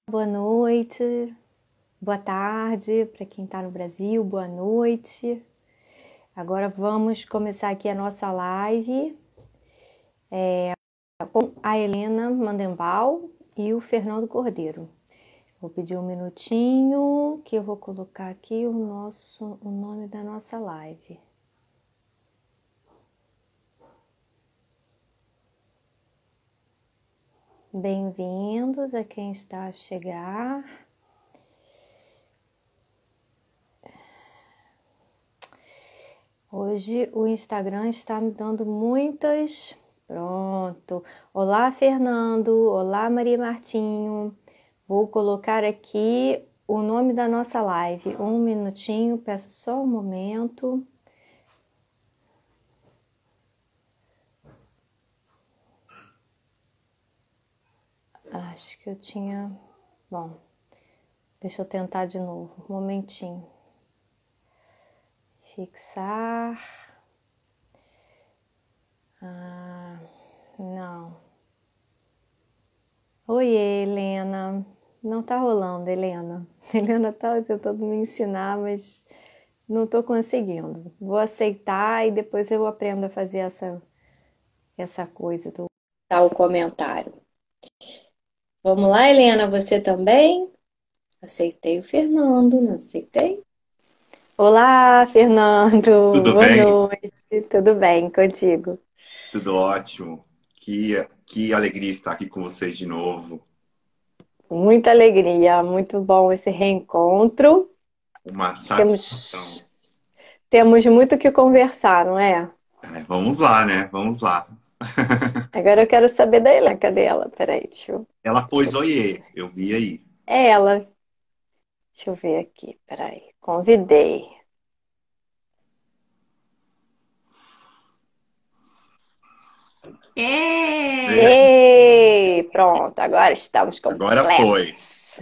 Boa noite, boa tarde para quem está no Brasil, boa noite. Agora vamos começar aqui a nossa live com a Helena Mandembal e o Fernando Cordeiro. Vou pedir um minutinho que eu vou colocar aqui o nome da nossa live. Bem-vindos a quem está a chegar. Hoje o Instagram está me dando muitas... Pronto. Olá, Fernando. Olá, Maria Martinho. Vou colocar aqui o nome da nossa live. Um minutinho, peço só um momento. Acho que eu tinha... Bom, deixa eu tentar de novo. Um momentinho. Fixar. Não. Oiê, Helena. Não tá rolando, Helena. Helena tá tentando me ensinar, mas não tô conseguindo. Vou aceitar e depois eu aprendo a fazer essa coisa do o comentário. Vamos lá, Helena, você também? Aceitei o Fernando, não aceitei? Olá, Fernando. Tudo Boa bem? noite. Tudo bem contigo? Tudo ótimo. Que alegria estar aqui com vocês de novo. Muita alegria, muito bom esse reencontro. Uma satisfação. Temos, temos muito o que conversar, não é? Vamos lá, né? Vamos lá. Agora eu quero saber da Helena. Cadê ela? Peraí, Ela deixa pôs eu... oiê, eu vi aí. É ela. Deixa eu ver aqui, peraí. Convidei. É, É, Ei, pronto, agora estamos agora foi. completos.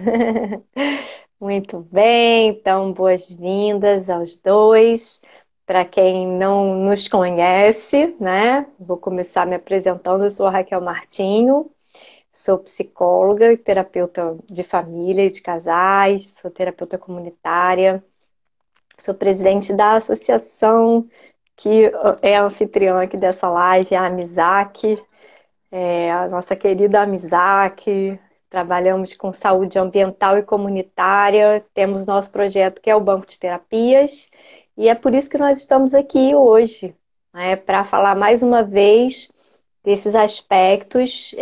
Muito bem, então boas-vindas aos dois. Para quem não nos conhece, né? Vou começar me apresentando. Eu sou a Raquel Martinho, sou psicóloga e terapeuta de família e de casais, sou terapeuta comunitária, sou presidente da associação que é anfitriã aqui dessa live, a Amizac, a nossa querida Amizac. Trabalhamos com saúde ambiental e comunitária, temos nosso projeto que é o Banco de Terapias, e é por isso que nós estamos aqui hoje, né, para falar mais uma vez desses aspectos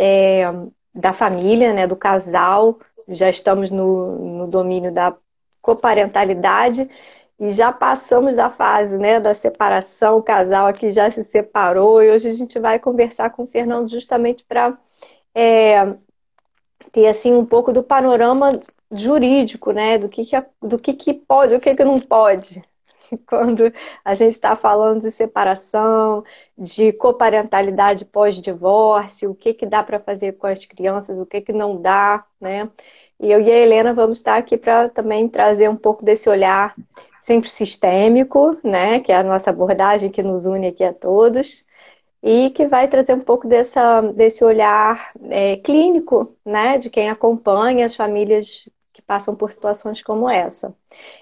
da família, né, do casal. Já estamos no domínio da coparentalidade e já passamos da fase, né, da separação. O casal aqui já se separou e hoje a gente vai conversar com o Fernando justamente para ter assim um pouco do panorama jurídico, né, do que pode, o que não pode, quando a gente está falando de separação, de coparentalidade pós-divórcio, o que dá para fazer com as crianças, o que não dá, né? E eu e a Helena vamos estar aqui para também trazer um pouco desse olhar sempre sistêmico, né? Que é a nossa abordagem que nos une aqui a todos, e que vai trazer um pouco desse olhar clínico, né? De quem acompanha as famílias que passam por situações como essa.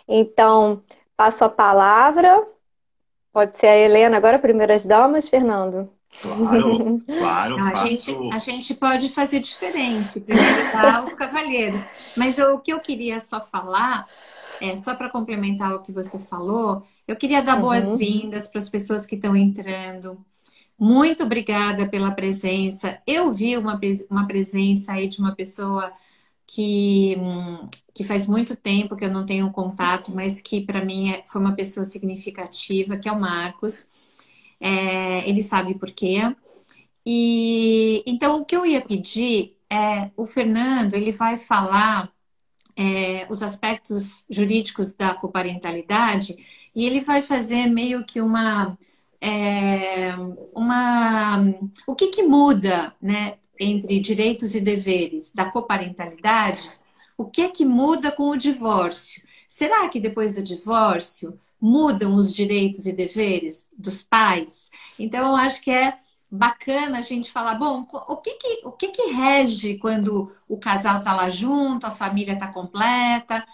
Então, passo a palavra. Pode ser a Helena agora, primeiras damas, Fernando? Claro, claro, não, a passo. gente pode fazer diferente. Primeiro dá os cavalheiros. Mas o que eu queria só falar, só para complementar o que você falou, eu queria dar Uhum. boas-vindas para as pessoas que estão entrando. Muito obrigada pela presença. Eu vi uma presença aí de uma pessoa que faz muito tempo que eu não tenho contato, mas que para mim foi uma pessoa significativa, que é o Marcos. Ele sabe por quê. E então o que eu ia pedir o Fernando, ele vai falar os aspectos jurídicos da coparentalidade e ele vai fazer meio que é, uma o que muda, né, entre direitos e deveres da coparentalidade, o que muda com o divórcio? Será que depois do divórcio mudam os direitos e deveres dos pais? Então, eu acho que bacana a gente falar, bom, o que que rege quando o casal está lá junto, a família está completa,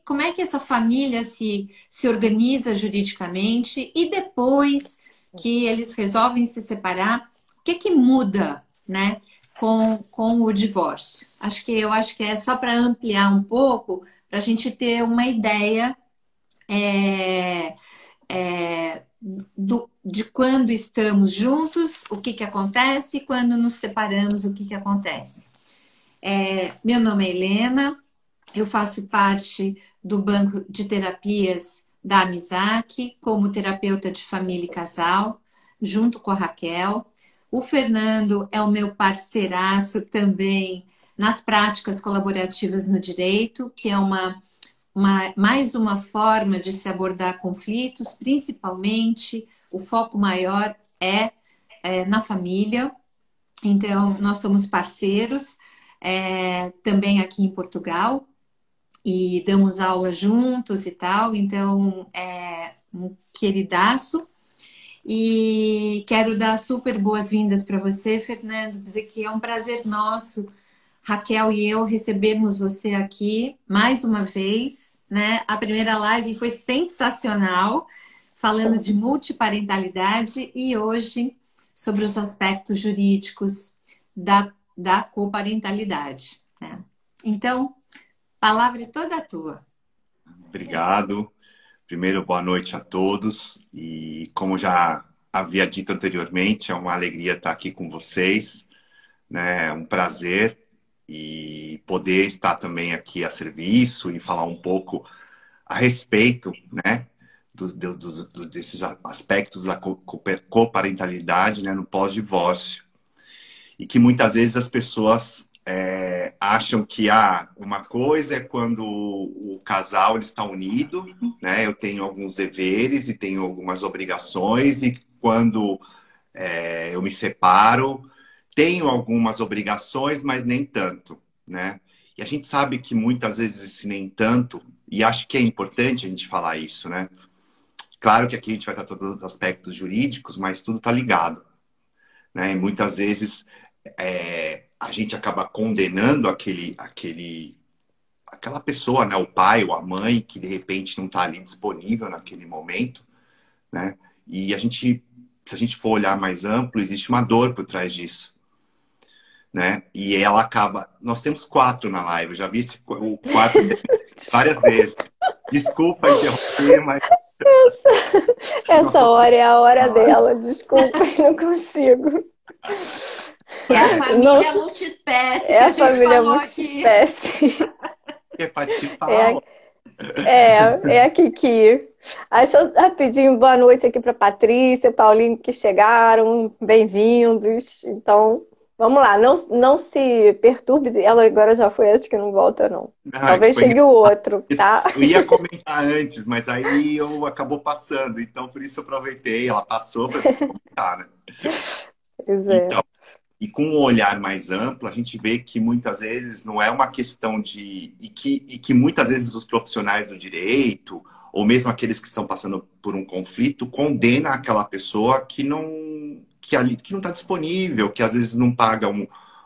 como é que essa família se organiza juridicamente e depois que eles resolvem se separar, o que que muda, né, com o divórcio? Eu acho que é só para ampliar um pouco, para a gente ter uma ideia é, de quando estamos juntos, o que que acontece, e quando nos separamos, o que que acontece. Meu nome é Helena, eu faço parte do banco de terapias da Amizac, como terapeuta de família e casal, junto com a Raquel. O Fernando é o meu parceiraço também nas práticas colaborativas no direito, que é mais uma forma de se abordar conflitos, principalmente o foco maior é na família. Então, nós somos parceiros também aqui em Portugal e damos aula juntos e tal. Então, é um queridaço. E quero dar super boas-vindas para você, Fernando, dizer que é um prazer nosso, Raquel e eu, recebermos você aqui mais uma vez, né? A primeira live foi sensacional, falando de multiparentalidade e hoje sobre os aspectos jurídicos da coparentalidade, né? Então, a palavra é toda tua. Obrigado. Primeiro, boa noite a todos. E como já havia dito anteriormente, é uma alegria estar aqui com vocês, né? É um prazer e poder estar também aqui a serviço e falar um pouco a respeito, né, desses aspectos da coparentalidade, né, no pós-divórcio. E que muitas vezes as pessoas acham que uma coisa é quando o casal ele está unido, né? Eu tenho alguns deveres e tenho algumas obrigações, e quando eu me separo, tenho algumas obrigações, mas nem tanto, né? E a gente sabe que muitas vezes esse nem tanto, e acho que é importante a gente falar isso, né? Claro que aqui a gente vai tratar dos aspectos jurídicos, mas tudo está ligado, né? E muitas vezes a gente acaba condenando aquela pessoa, né? O pai ou a mãe que de repente não está ali disponível naquele momento, né? E se a gente for olhar mais amplo, existe uma dor por trás disso, né? E ela acaba. Nós temos 4 na live, eu já vi o quarto várias vezes. Desculpa interromper, mas Essa hora é a hora dela, desculpa, não consigo. É a família multiespécie que a gente falou aqui. Quer participar? É a Kiki. Deixa rapidinho, boa noite aqui para Patrícia, Paulinho que chegaram, bem-vindos. Então, vamos lá, não se perturbe, ela agora já foi, acho que não volta não. Talvez chegue o outro, tá? Eu ia comentar antes, mas aí eu acabou passando, então por isso eu aproveitei, ela passou para comentar, né? Pois é. Então, e com um olhar mais amplo, a gente vê que muitas vezes não é uma questão de... E que muitas vezes os profissionais do direito, ou mesmo aqueles que estão passando por um conflito, condenam aquela pessoa que não está disponível, que às vezes não paga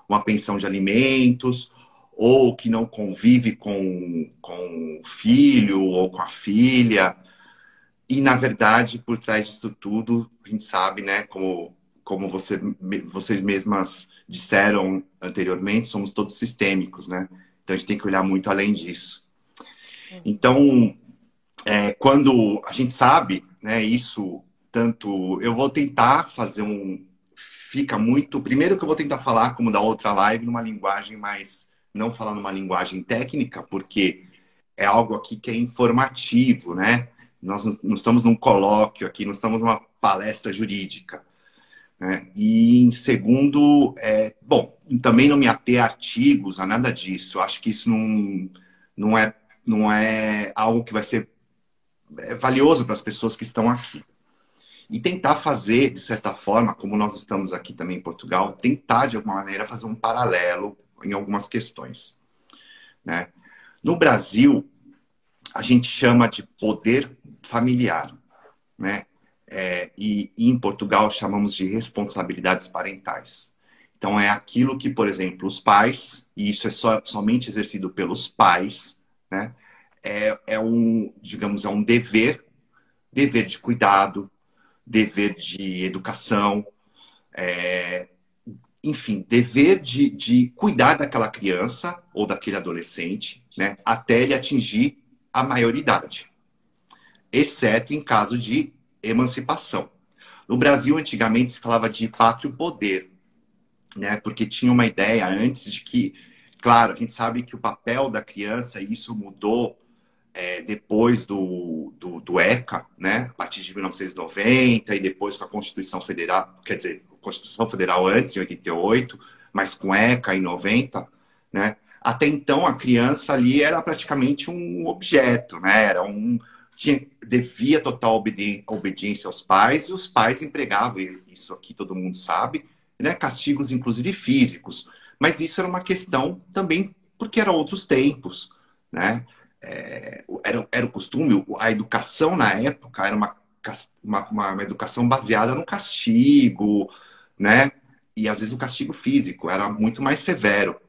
uma pensão de alimentos, ou que não convive com o filho ou com a filha. E, na verdade, por trás disso tudo, a gente sabe, né, como vocês mesmas disseram anteriormente, somos todos sistêmicos, né? Então a gente tem que olhar muito além disso. Então, quando a gente sabe, né, isso, tanto... Eu vou tentar fazer Fica muito... Primeiro que eu vou tentar falar, como da outra live, numa linguagem mais... Não falar numa linguagem técnica, porque é algo aqui que é informativo, né? Nós não estamos num colóquio aqui, não estamos numa palestra jurídica. Né? E em segundo, bom, também não me ater a artigos, a nada disso. Eu acho que isso não é algo que vai ser valioso para as pessoas que estão aqui. E tentar fazer, de certa forma, como nós estamos aqui também em Portugal, tentar, de alguma maneira, fazer um paralelo em algumas questões. Né? No Brasil, a gente chama de poder familiar. Né? e em Portugal chamamos de responsabilidades parentais. Então é aquilo que, por exemplo, os pais, e isso é somente exercido pelos pais, né? Digamos, é um dever de cuidado, dever de educação, enfim, dever de cuidar daquela criança ou daquele adolescente, né, até ele atingir a maioridade, exceto em caso de emancipação. No Brasil, antigamente, se falava de pátrio poder, né, porque tinha uma ideia antes de que, claro, a gente sabe que o papel da criança, e isso mudou depois do ECA, né, a partir de 1990, e depois com a Constituição Federal, quer dizer, a Constituição Federal antes, em 88, mas com ECA em 90, né, até então a criança ali era praticamente um objeto, né, devia total obediência aos pais, e os pais empregavam, isso aqui todo mundo sabe, né, castigos inclusive físicos, mas isso era uma questão também porque eram outros tempos, né, era o costume, a educação na época era uma educação baseada no castigo, né? E às vezes o castigo físico era muito mais severo.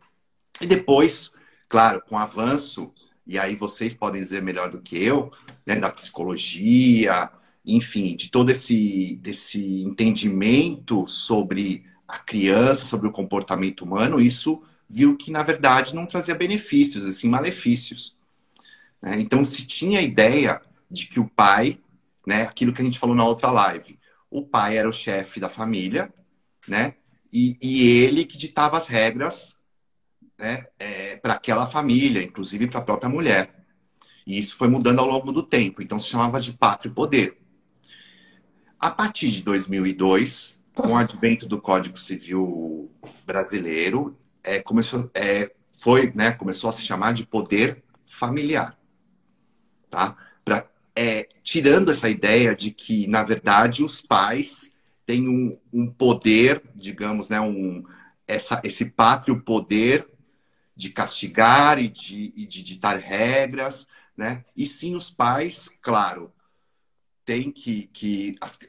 E depois, claro, com o avanço, e aí vocês podem dizer melhor do que eu, né, da psicologia, enfim, de todo desse entendimento sobre a criança, sobre o comportamento humano, isso viu que, na verdade, não trazia benefícios, assim, malefícios. Né? Então, se tinha a ideia de que o pai, né, aquilo que a gente falou na outra live, o pai era o chefe da família, né, e ele que ditava as regras, né, para aquela família, inclusive para a própria mulher. E isso foi mudando ao longo do tempo. Então, se chamava de pátrio poder. A partir de 2002, com o advento do Código Civil brasileiro, começou a se chamar de poder familiar. Tá? Tirando essa ideia de que, na verdade, os pais têm um poder, digamos, né, esse pátrio poder de castigar e de ditar regras, né? E sim, os pais, claro, têm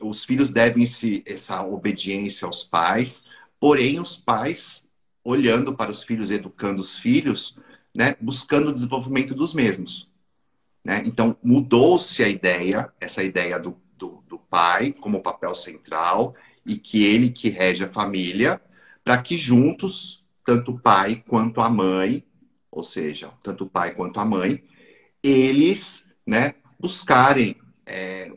os filhos devem essa obediência aos pais, porém os pais, olhando para os filhos, educando os filhos, né, buscando o desenvolvimento dos mesmos. Né? Então, mudou-se essa ideia do pai como papel central e que ele que rege a família, para que juntos, tanto o pai quanto a mãe, ou seja, tanto o pai quanto a mãe, eles, né, buscarem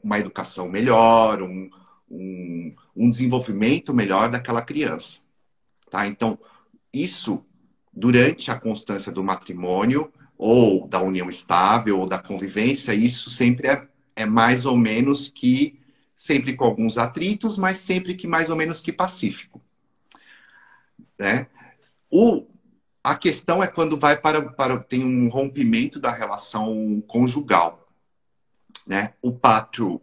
uma educação melhor, um desenvolvimento melhor daquela criança. Tá? Então, isso, durante a constância do matrimônio, ou da união estável, ou da convivência, isso sempre é mais ou menos que, sempre com alguns atritos, mas sempre que mais ou menos que pacífico. Né? A questão é quando tem um rompimento da relação conjugal. Né? O pátrio,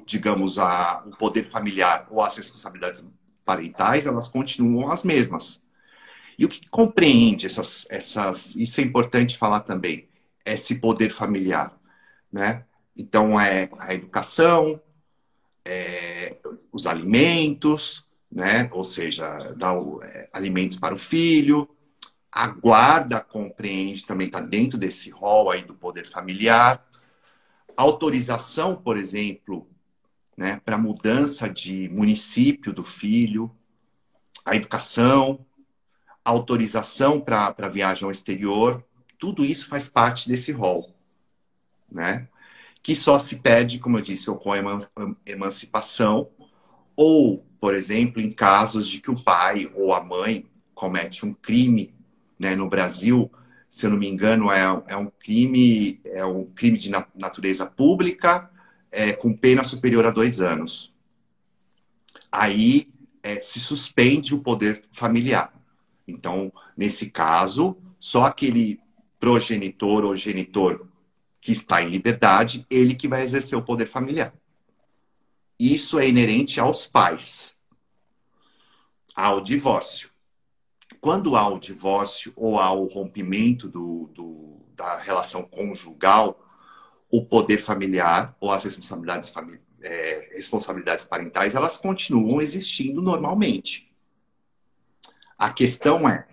digamos, o poder familiar ou as responsabilidades parentais, elas continuam as mesmas. E o que compreende isso é importante falar também, esse poder familiar, né? Então, a educação, os alimentos, né? Ou seja, dar alimentos para o filho, a guarda compreende, também está dentro desse rol aí do poder familiar, autorização, por exemplo, né, para mudança de município do filho, a educação, autorização para viagem ao exterior, tudo isso faz parte desse rol, né? Que só se perde, como eu disse, ou com a emancipação, ou, por exemplo, em casos de que o pai ou a mãe comete um crime, né? No Brasil, se eu não me engano, é um crime de natureza pública, com pena superior a 2 anos. Aí se suspende o poder familiar. Então, nesse caso, só aquele progenitor ou genitor que está em liberdade, ele que vai exercer o poder familiar. Isso é inerente aos pais, ao divórcio. Quando há o divórcio ou há o rompimento da relação conjugal, o poder familiar ou as responsabilidades responsabilidades parentais, elas continuam existindo normalmente. A questão é,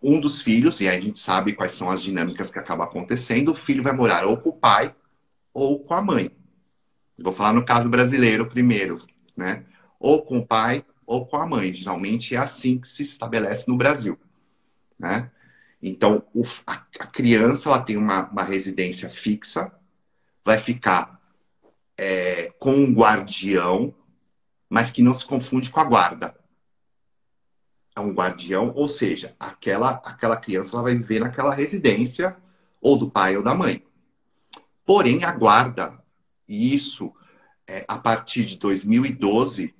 um dos filhos, e aí a gente sabe quais são as dinâmicas que acabam acontecendo, o filho vai morar ou com o pai ou com a mãe. Vou falar no caso brasileiro primeiro, né? Ou com o pai ou com a mãe. Geralmente é assim que se estabelece no Brasil, né? Então, a criança ela tem uma residência fixa, vai ficar com um guardião, mas que não se confunde com a guarda. É um guardião, ou seja, aquela criança ela vai viver naquela residência ou do pai ou da mãe. Porém, a guarda, e isso a partir de 2012,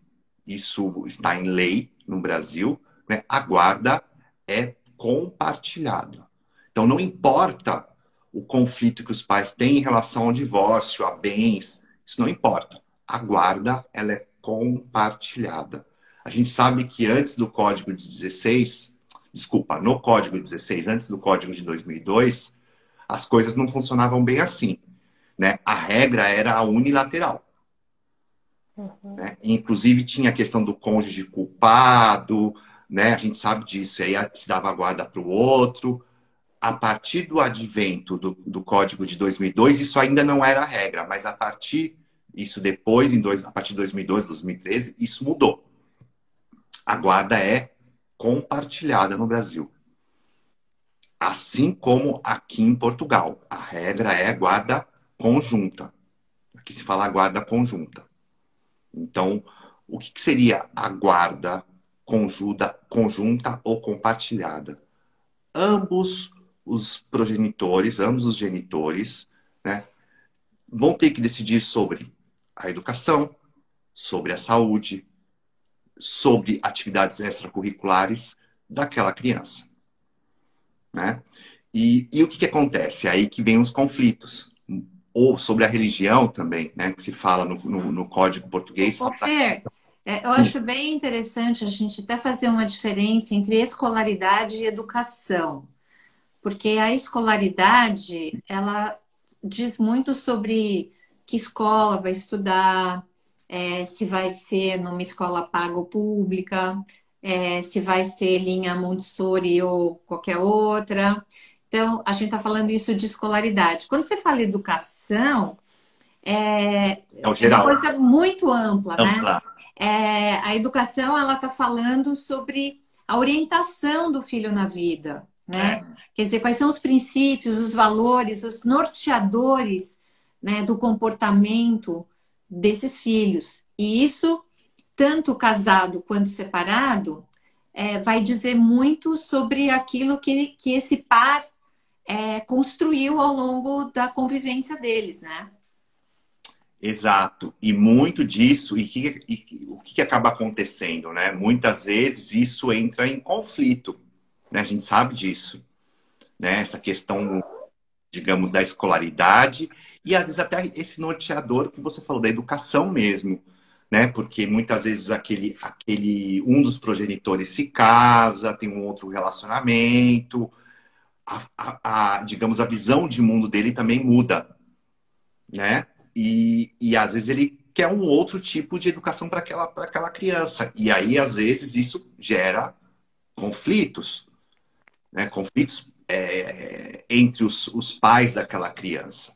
isso está em lei no Brasil, né? A guarda é compartilhada. Então, não importa o conflito que os pais têm em relação ao divórcio, a bens, isso não importa. A guarda, ela é compartilhada. A gente sabe que antes do Código de 16, desculpa, no Código 16, antes do Código de 2002, as coisas não funcionavam bem assim, né? A regra era unilateral. Né? Inclusive tinha a questão do cônjuge culpado, né? A gente sabe disso, aí se dava guarda para o outro. A partir do advento do Código de 2002, isso ainda não era a regra, mas a partir a partir de 2012, 2013, isso mudou. A guarda é compartilhada no Brasil. Assim como aqui em Portugal. A regra é guarda conjunta. Aqui se fala guarda conjunta. Então, o que seria a guarda conjunta ou compartilhada? Ambos os progenitores, ambos os genitores, né, vão ter que decidir sobre a educação, sobre a saúde, sobre atividades extracurriculares daquela criança. Né? E o que acontece? É aí que vem os conflitos. Ou sobre a religião também, né? Que se fala no Código Português. Fer, eu acho bem interessante a gente até fazer uma diferença entre escolaridade e educação. Porque a escolaridade, ela diz muito sobre que escola vai estudar, se vai ser numa escola paga ou pública, se vai ser linha Montessori ou qualquer outra. Então, a gente está falando isso de escolaridade. Quando você fala educação, é o geral. uma coisa muito ampla, Ampla. né? A educação, ela está falando sobre a orientação do filho na vida, né? Quer dizer, quais são os princípios, os valores, os norteadores, né, do comportamento desses filhos. E isso, tanto casado quanto separado, vai dizer muito sobre aquilo que esse par construiu ao longo da convivência deles, né? Exato. E muito disso, o que acaba acontecendo, né? Muitas vezes isso entra em conflito, né? A gente sabe disso, né? Essa questão, digamos, da escolaridade e às vezes até esse norteador que você falou, da educação mesmo, né? Porque muitas vezes um dos progenitores se casa, tem um outro relacionamento, digamos, a visão de mundo dele também muda, né? E às vezes ele quer um outro tipo de educação para aquela criança. E aí, às vezes, isso gera conflitos, né? Conflitos entre os pais daquela criança.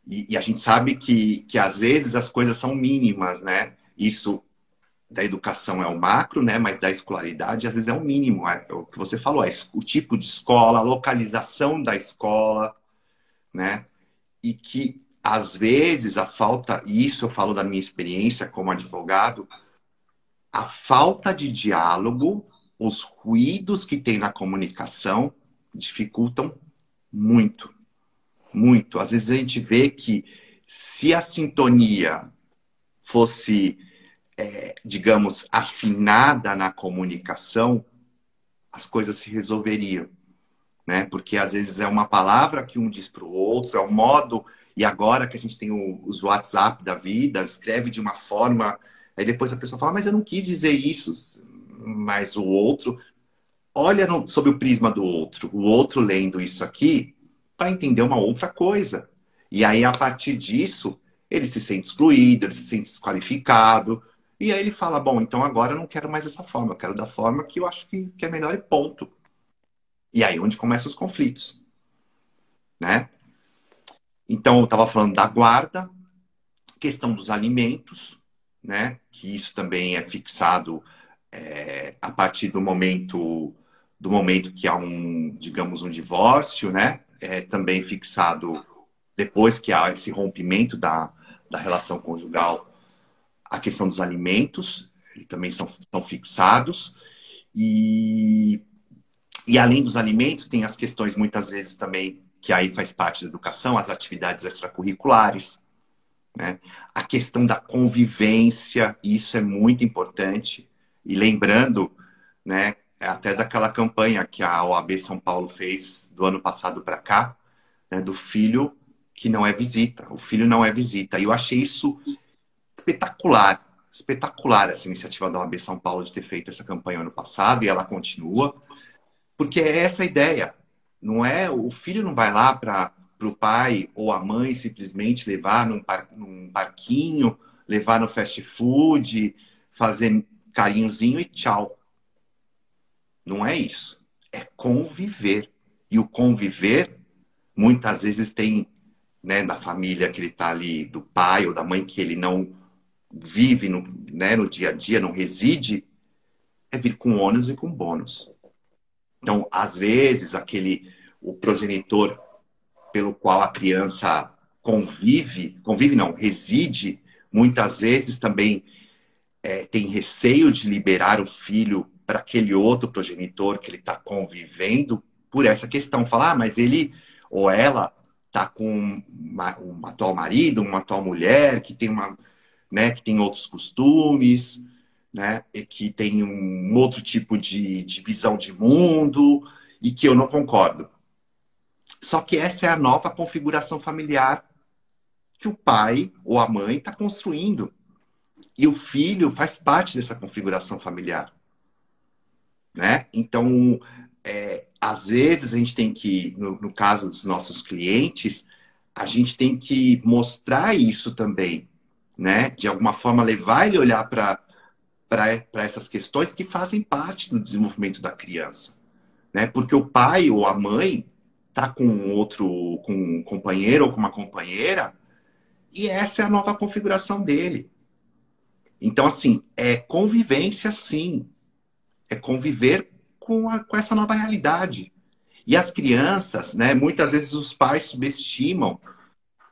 E a gente sabe que às vezes as coisas são mínimas, né? Isso da educação é o macro, né? Mas da escolaridade, às vezes, é o mínimo. É o que você falou, o tipo de escola, a localização da escola, né? E que, às vezes, a falta, e isso eu falo da minha experiência como advogado, a falta de diálogo, os ruídos que tem na comunicação dificultam muito, muito. Às vezes a gente vê que se a sintonia fosse, digamos, afinada na comunicação, as coisas se resolveriam, né? Porque às vezes é uma palavra que um diz para o outro, é um modo. E agora que a gente tem os WhatsApp da vida, escreve de uma forma, aí depois a pessoa fala, mas eu não quis dizer isso, mas o outro olha sob o prisma do outro, o outro lendo isso aqui, vai entender uma outra coisa. E aí, a partir disso, ele se sente excluído, ele se sente desqualificado. E aí ele fala, bom, então agora eu não quero mais dessa forma, eu quero da forma que eu acho que é melhor e ponto. E aí onde começam os conflitos, né? Então eu estava falando da guarda, questão dos alimentos, né? Que isso também é fixado a partir do momento que há um, digamos, um divórcio, né? É também fixado depois que há esse rompimento da relação conjugal, a questão dos alimentos, eles também são fixados. E, e além dos alimentos, tem as questões muitas vezes também, que aí faz parte da educação, as atividades extracurriculares, né? A questão da convivência, isso é muito importante. E lembrando, né, até daquela campanha que a OAB São Paulo fez do ano passado para cá, né, do filho que não é visita. O filho não é visita. E eu achei isso espetacular. Espetacular essa iniciativa da OAB São Paulo de ter feito essa campanha ano passado, e ela continua, porque é essa a ideia. Não é, o filho não vai lá para o pai ou a mãe simplesmente levar num parquinho, levar no fast food, fazer carinhozinho e tchau. Não é isso. É conviver. E o conviver, muitas vezes tem, né, na família que ele está ali, do pai ou da mãe, que ele não vive né, no dia a dia, não reside, é vir com ônus e com bônus. Então, às vezes, o progenitor pelo qual a criança convive não, reside, muitas vezes também tem receio de liberar o filho para aquele outro progenitor que ele está convivendo por essa questão. Falar, mas ele ou ela está com um atual marido, uma atual mulher que tem né, que tem outros costumes, né, e que tem um outro tipo de visão de mundo e que eu não concordo. Só que essa é a nova configuração familiar que o pai ou a mãe está construindo. E o filho faz parte dessa configuração familiar, né? Então, às vezes a gente tem que, no caso dos nossos clientes, a gente tem que mostrar isso também, né? De alguma forma levar ele a olhar para essas questões que fazem parte do desenvolvimento da criança, né? Porque o pai ou a mãe tá com um companheiro ou com uma companheira, e essa é a nova configuração dele. Então, assim, é convivência, sim. É conviver com essa nova realidade. E as crianças, né? Muitas vezes os pais subestimam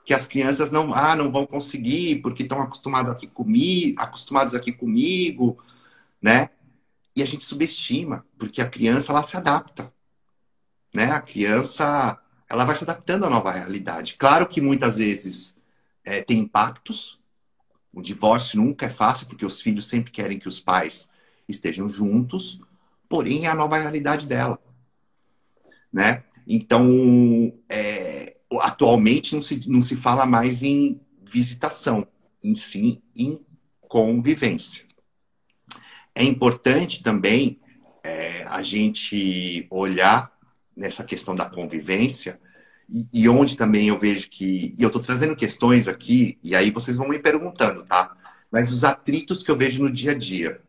que as crianças não vão conseguir porque estão acostumados aqui comigo, né? E a gente subestima, porque a criança ela se adapta, né? A criança ela vai se adaptando à nova realidade. Claro que muitas vezes tem impactos. O divórcio nunca é fácil, porque os filhos sempre querem que os pais estejam juntos, porém é a nova realidade dela, né? Então, atualmente não se fala mais em visitação, em sim em convivência. É importante também a gente olhar nessa questão da convivência e onde também eu vejo que... E eu estou trazendo questões aqui, e aí vocês vão me perguntando, tá? Mas os atritos que eu vejo no dia a dia,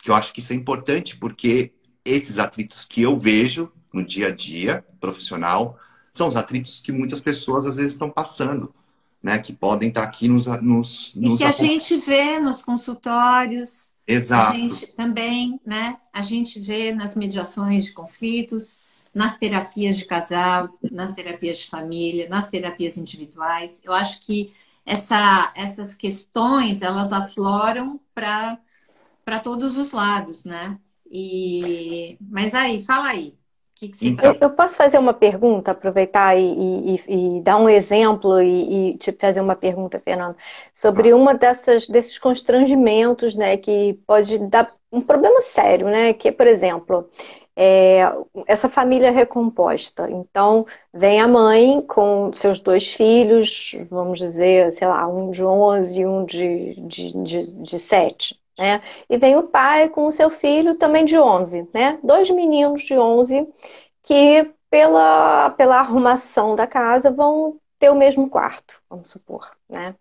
que eu acho que isso é importante, porque esses atritos que eu vejo no dia a dia profissional são os atritos que muitas pessoas às vezes estão passando, né? Que podem estar aqui E que a gente vê nos consultórios, a Exato. gente também, né? A gente vê nas mediações de conflitos, nas terapias de casal, nas terapias de família, nas terapias individuais. Eu acho que essas questões, elas afloram para todos os lados, né? Mas aí, fala aí. O que você Então, Eu posso fazer uma pergunta, aproveitar e dar um exemplo e te fazer uma pergunta, Fernando, sobre uma desses constrangimentos, né, que pode dar um problema sério, né, que é, por exemplo, é, essa família recomposta. Então, vem a mãe com seus dois filhos, vamos dizer, sei lá, um de 11 e um de 7. Né? E vem o pai com o seu filho também de 11, né? Dois meninos de 11 que pela arrumação da casa vão ter o mesmo quarto, vamos supor, né?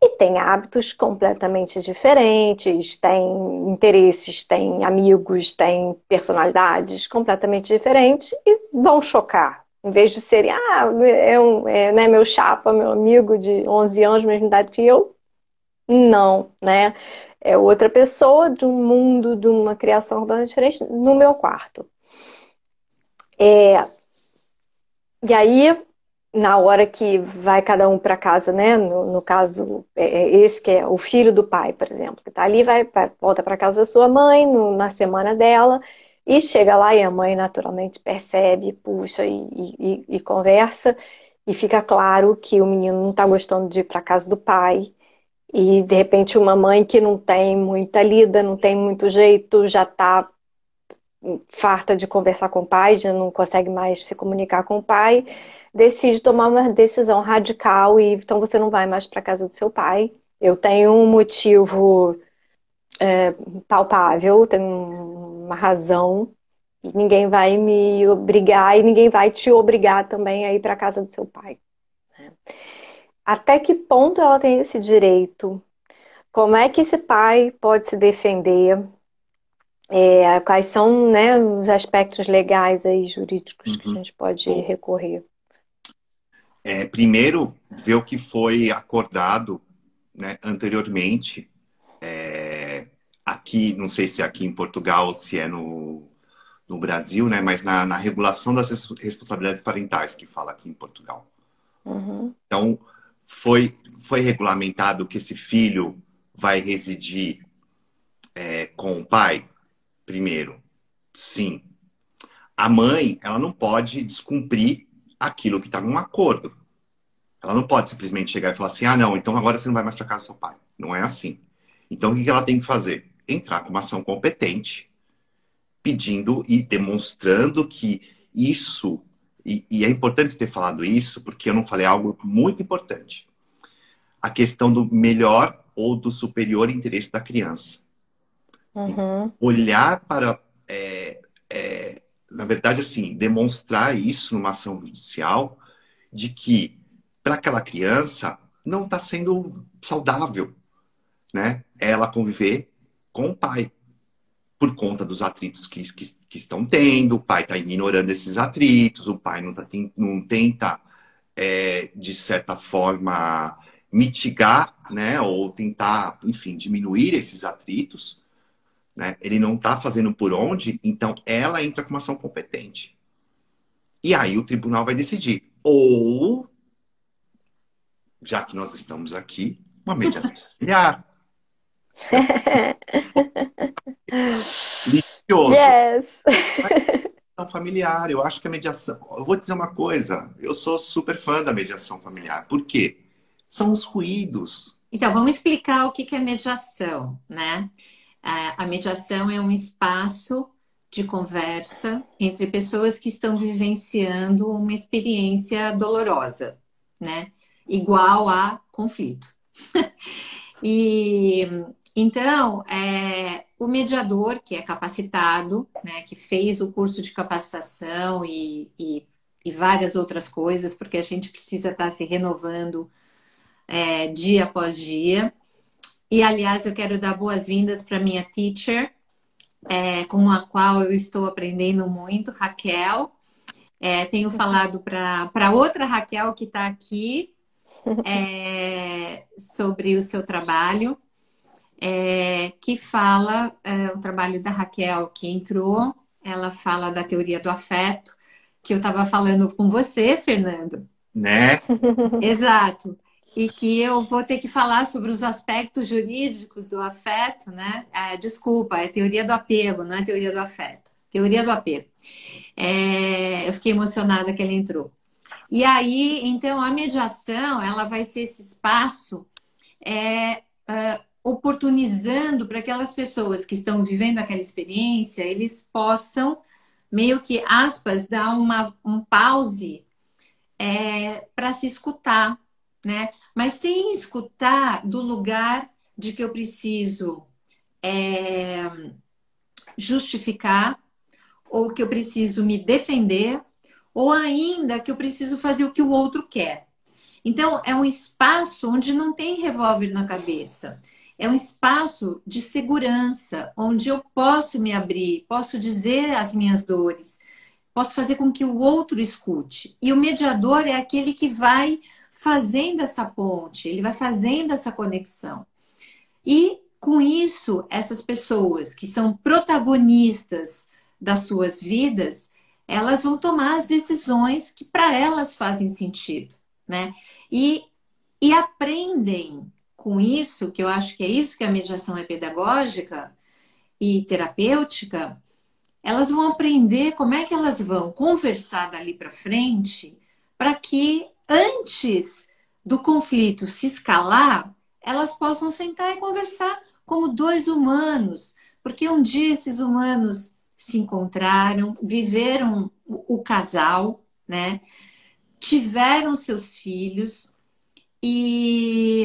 e tem hábitos completamente diferentes, tem interesses, tem amigos, tem personalidades completamente diferentes e vão chocar. Em vez de serem, né, meu chapa, meu amigo de 11 anos, mesma idade que eu, não, né? É outra pessoa de um mundo, de uma criação completamente diferente no meu quarto. E aí, na hora que vai cada um para casa, né? No caso, esse que é o filho do pai, por exemplo, que tá ali, volta para casa da sua mãe na semana dela e chega lá e a mãe naturalmente percebe, puxa e conversa e fica claro que o menino não está gostando de ir para casa do pai. E de repente uma mãe que não tem muita lida, não tem muito jeito, já está farta de conversar com o pai, já não consegue mais se comunicar com o pai, decide tomar uma decisão radical e então você não vai mais para casa do seu pai. Eu tenho um motivo palpável, tenho uma razão e ninguém vai me obrigar e ninguém vai te obrigar também a ir para casa do seu pai. Até que ponto ela tem esse direito? Como é que esse pai pode se defender? Quais são, né, os aspectos legais aí, jurídicos que a Uhum. gente pode Bom, recorrer? primeiro, ver o que foi acordado, né, anteriormente, aqui, não sei se é aqui em Portugal ou se é no Brasil, né, mas na regulação das responsabilidades parentais, que fala aqui em Portugal. Uhum. Então, foi regulamentado que esse filho vai residir com o pai? Primeiro, sim. A mãe, ela não pode descumprir aquilo que está num acordo. Ela não pode simplesmente chegar e falar assim: ah, não, então agora você não vai mais para casa do seu pai. Não é assim. Então, o que ela tem que fazer? Entrar com uma ação competente, pedindo e demonstrando que isso. E é importante você ter falado isso, porque eu não falei algo muito importante. A questão do melhor ou do superior interesse da criança. Uhum. Olhar para. Na verdade, assim, demonstrar isso numa ação judicial de que para aquela criança não está sendo saudável, né? Ela conviver com o pai por conta dos atritos que estão tendo, o pai está ignorando esses atritos, o pai não tenta, de certa forma, mitigar, né? Ou tentar, enfim, diminuir esses atritos, né? Ele não está fazendo por onde, então ela entra com uma ação competente. E aí o tribunal vai decidir. Ou, já que nós estamos aqui, uma mediação familiar. Litigioso. Yes! Mediação familiar, eu acho que a mediação. Eu vou dizer uma coisa, eu sou super fã da mediação familiar. Por quê? São os ruídos. Então, vamos explicar o que é mediação, né? A mediação é um espaço de conversa entre pessoas que estão vivenciando uma experiência dolorosa, né? Igual a conflito. E então, o mediador que é capacitado, né, que fez o curso de capacitação e várias outras coisas, porque a gente precisa estar se renovando dia após dia. E, aliás, eu quero dar boas-vindas para minha teacher, com a qual eu estou aprendendo muito, Raquel. Tenho falado para outra Raquel que está aqui sobre o seu trabalho, que fala, o trabalho da Raquel que entrou, ela fala da teoria do afeto, que eu estava falando com você, Fernando. Né? Exato. E que eu vou ter que falar sobre os aspectos jurídicos do afeto, né? Desculpa, é teoria do apego, não é teoria do afeto. Teoria do apego. Eu fiquei emocionada que ela entrou. E aí, então, a mediação, ela vai ser esse espaço oportunizando para aquelas pessoas que estão vivendo aquela experiência, eles possam, meio que, aspas, dar um pause para se escutar, né? Mas sem escutar do lugar de que eu preciso justificar, ou que eu preciso me defender, ou ainda que eu preciso fazer o que o outro quer. Então, é um espaço onde não tem revólver na cabeça. É um espaço de segurança, onde eu posso me abrir, posso dizer as minhas dores, posso fazer com que o outro escute. E o mediador é aquele que vai fazendo essa ponte, ele vai fazendo essa conexão. E com isso, essas pessoas que são protagonistas das suas vidas, elas vão tomar as decisões que para elas fazem sentido, né? E, e aprendem com isso, que eu acho que é isso que a mediação é pedagógica e terapêutica, elas vão aprender como é que elas vão conversar dali para frente para que antes do conflito se escalar, elas possam sentar e conversar como dois humanos, porque um dia esses humanos se encontraram, viveram o casal, né? Tiveram seus filhos e,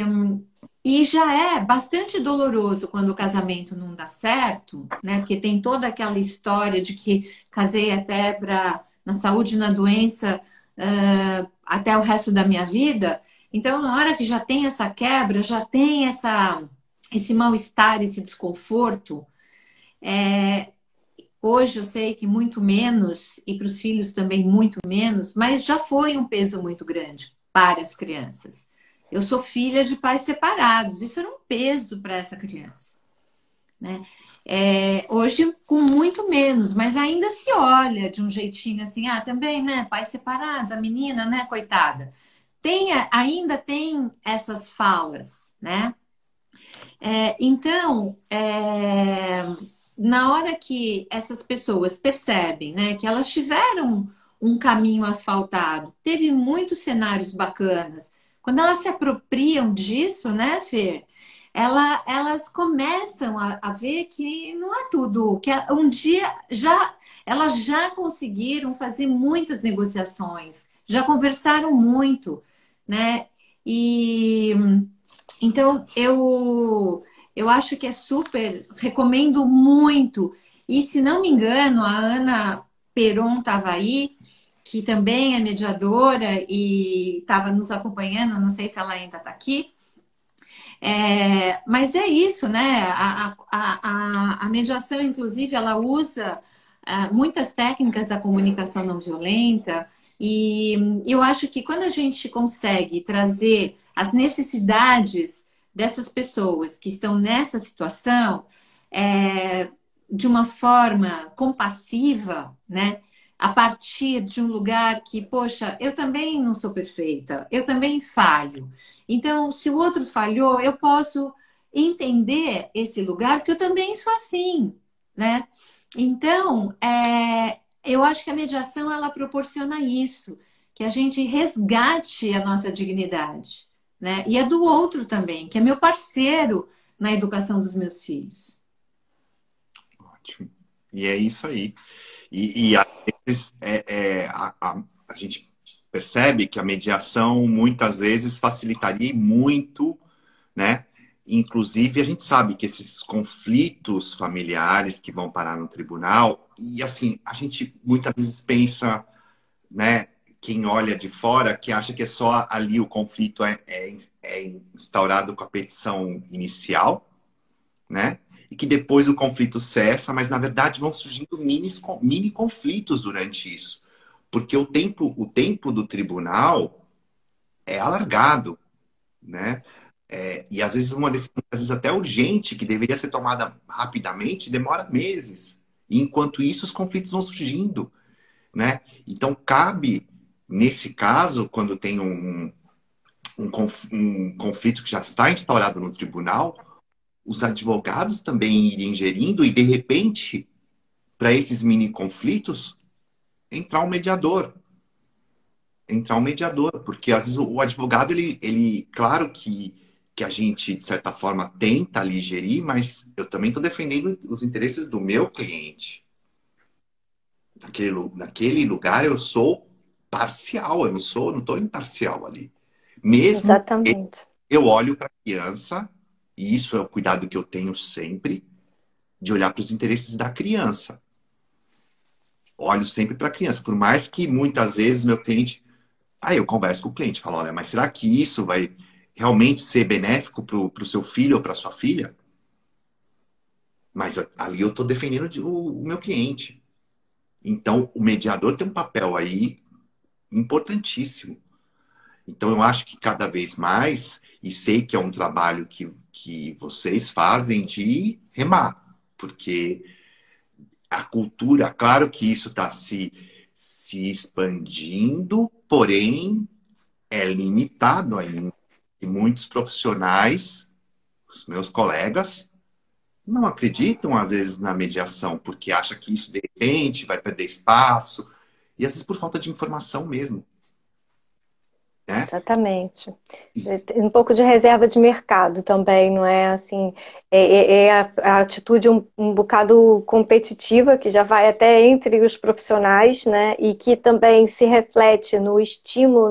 e já é bastante doloroso quando o casamento não dá certo, né? Porque tem toda aquela história de que casei até para na saúde e na doença até o resto da minha vida. Então, na hora que já tem essa quebra, já tem esse mal-estar, esse desconforto. Hoje eu sei que muito menos, e para os filhos também muito menos, mas já foi um peso muito grande para as crianças. Eu sou filha de pais separados, isso era um peso para essa criança, né? Hoje com muito menos, mas ainda se olha de um jeitinho assim, também, né? Pais separados, a menina, né? Coitada. Ainda tem essas falas, né? Então, na hora que essas pessoas percebem, né, que elas tiveram um caminho asfaltado, teve muitos cenários bacanas, quando elas se apropriam disso, né, Fer? Elas começam a ver que não é tudo, que um dia elas já conseguiram fazer muitas negociações, já conversaram muito, né? E então eu acho que é super, recomendo muito. E se não me engano, a Ana Peron estava aí, que também é mediadora e estava nos acompanhando, não sei se ela ainda está aqui. Mas é isso, né? A mediação, inclusive, ela usa muitas técnicas da comunicação não violenta, e eu acho que quando a gente consegue trazer as necessidades dessas pessoas que estão nessa situação de uma forma compassiva, né? A partir de um lugar que, poxa, eu também não sou perfeita, eu também falho. Então, se o outro falhou, eu posso entender esse lugar, que eu também sou assim, né? Então, eu acho que a mediação, ela proporciona isso, que a gente resgate a nossa dignidade, né? E a do outro também, que é meu parceiro na educação dos meus filhos. Ótimo. E é isso aí. E às vezes a gente percebe que a mediação muitas vezes facilitaria muito, né? Inclusive, a gente sabe que esses conflitos familiares que vão parar no tribunal, e assim, a gente muitas vezes pensa, né? Quem olha de fora, que acha que é só ali o conflito é instaurado com a petição inicial, né? E que depois o conflito cessa, mas na verdade vão surgindo mini conflitos durante isso. Porque o tempo do tribunal é alargado, né? E às vezes uma decisão, às vezes até urgente, que deveria ser tomada rapidamente, demora meses. E enquanto isso, os conflitos vão surgindo, né? Então, cabe, nesse caso, quando tem um conflito que já está instaurado no tribunal, os advogados também irem gerindo e, de repente, para esses mini conflitos, entrar um mediador. Porque às vezes o advogado, ele claro que a gente, de certa forma, tenta ali gerir, mas eu também estou defendendo os interesses do meu cliente. Naquele lugar eu sou parcial, eu não estou imparcial ali. Mesmo Exatamente. eu olho para a criança, e isso é o cuidado que eu tenho sempre, de olhar para os interesses da criança. Olho sempre para a criança, por mais que muitas vezes meu cliente Aí eu converso com o cliente, falo, olha, mas será que isso vai realmente ser benéfico para o seu filho ou para sua filha? Mas ali eu estou defendendo o meu cliente. Então, o mediador tem um papel aí importantíssimo. Então, eu acho que cada vez mais, e sei que é um trabalho que vocês fazem de remar, porque a cultura, claro que isso está se expandindo, porém é limitado ainda. E muitos profissionais, os meus colegas, não acreditam às vezes na mediação, porque acham que isso de repente vai perder espaço, e às vezes por falta de informação mesmo, né? Exatamente. Tem um pouco de reserva de mercado também, não é assim, é a atitude um bocado competitiva que já vai até entre os profissionais, né? E que também se reflete no estímulo,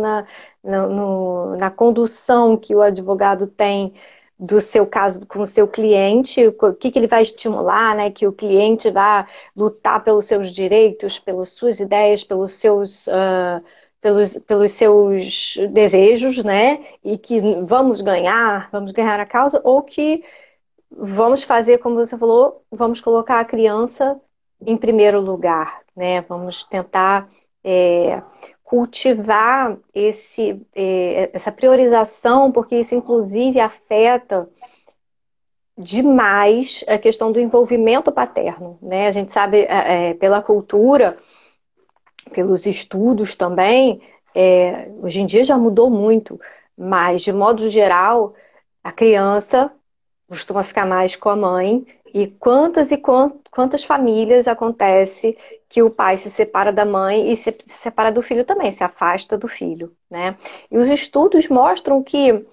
na condução que o advogado tem do seu caso com o seu cliente, o que ele vai estimular, né? Que o cliente vá lutar pelos seus direitos, pelas suas ideias, pelos seus pelos seus desejos, né? E que vamos ganhar a causa, ou que vamos fazer, como você falou, vamos colocar a criança em primeiro lugar, né? Vamos tentar cultivar essa priorização, porque isso inclusive afeta demais a questão do envolvimento paterno, né? A gente sabe pela cultura, pelos estudos também, hoje em dia já mudou muito, mas de modo geral, a criança costuma ficar mais com a mãe. E quantas famílias acontece que o pai se separa da mãe e se separa do filho também, se afasta do filho, né? E os estudos mostram que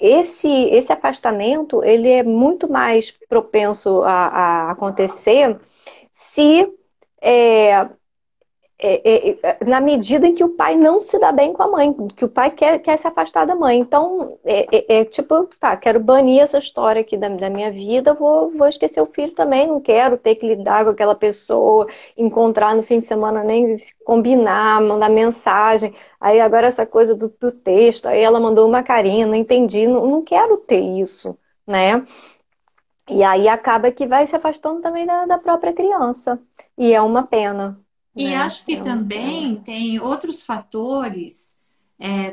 esse afastamento ele é muito mais propenso a acontecer se é, na medida em que o pai não se dá bem com a mãe, que o pai quer se afastar da mãe. Então, tipo, tá, quero banir essa história aqui da minha vida, vou esquecer o filho também, não quero ter que lidar com aquela pessoa, encontrar no fim de semana, nem combinar, mandar mensagem. Aí agora essa coisa do texto, aí ela mandou uma carinha, não entendi, não quero ter isso, né? E aí acaba que vai se afastando também da própria criança. E é uma pena, E né? acho que É uma pena. também tem outros fatores.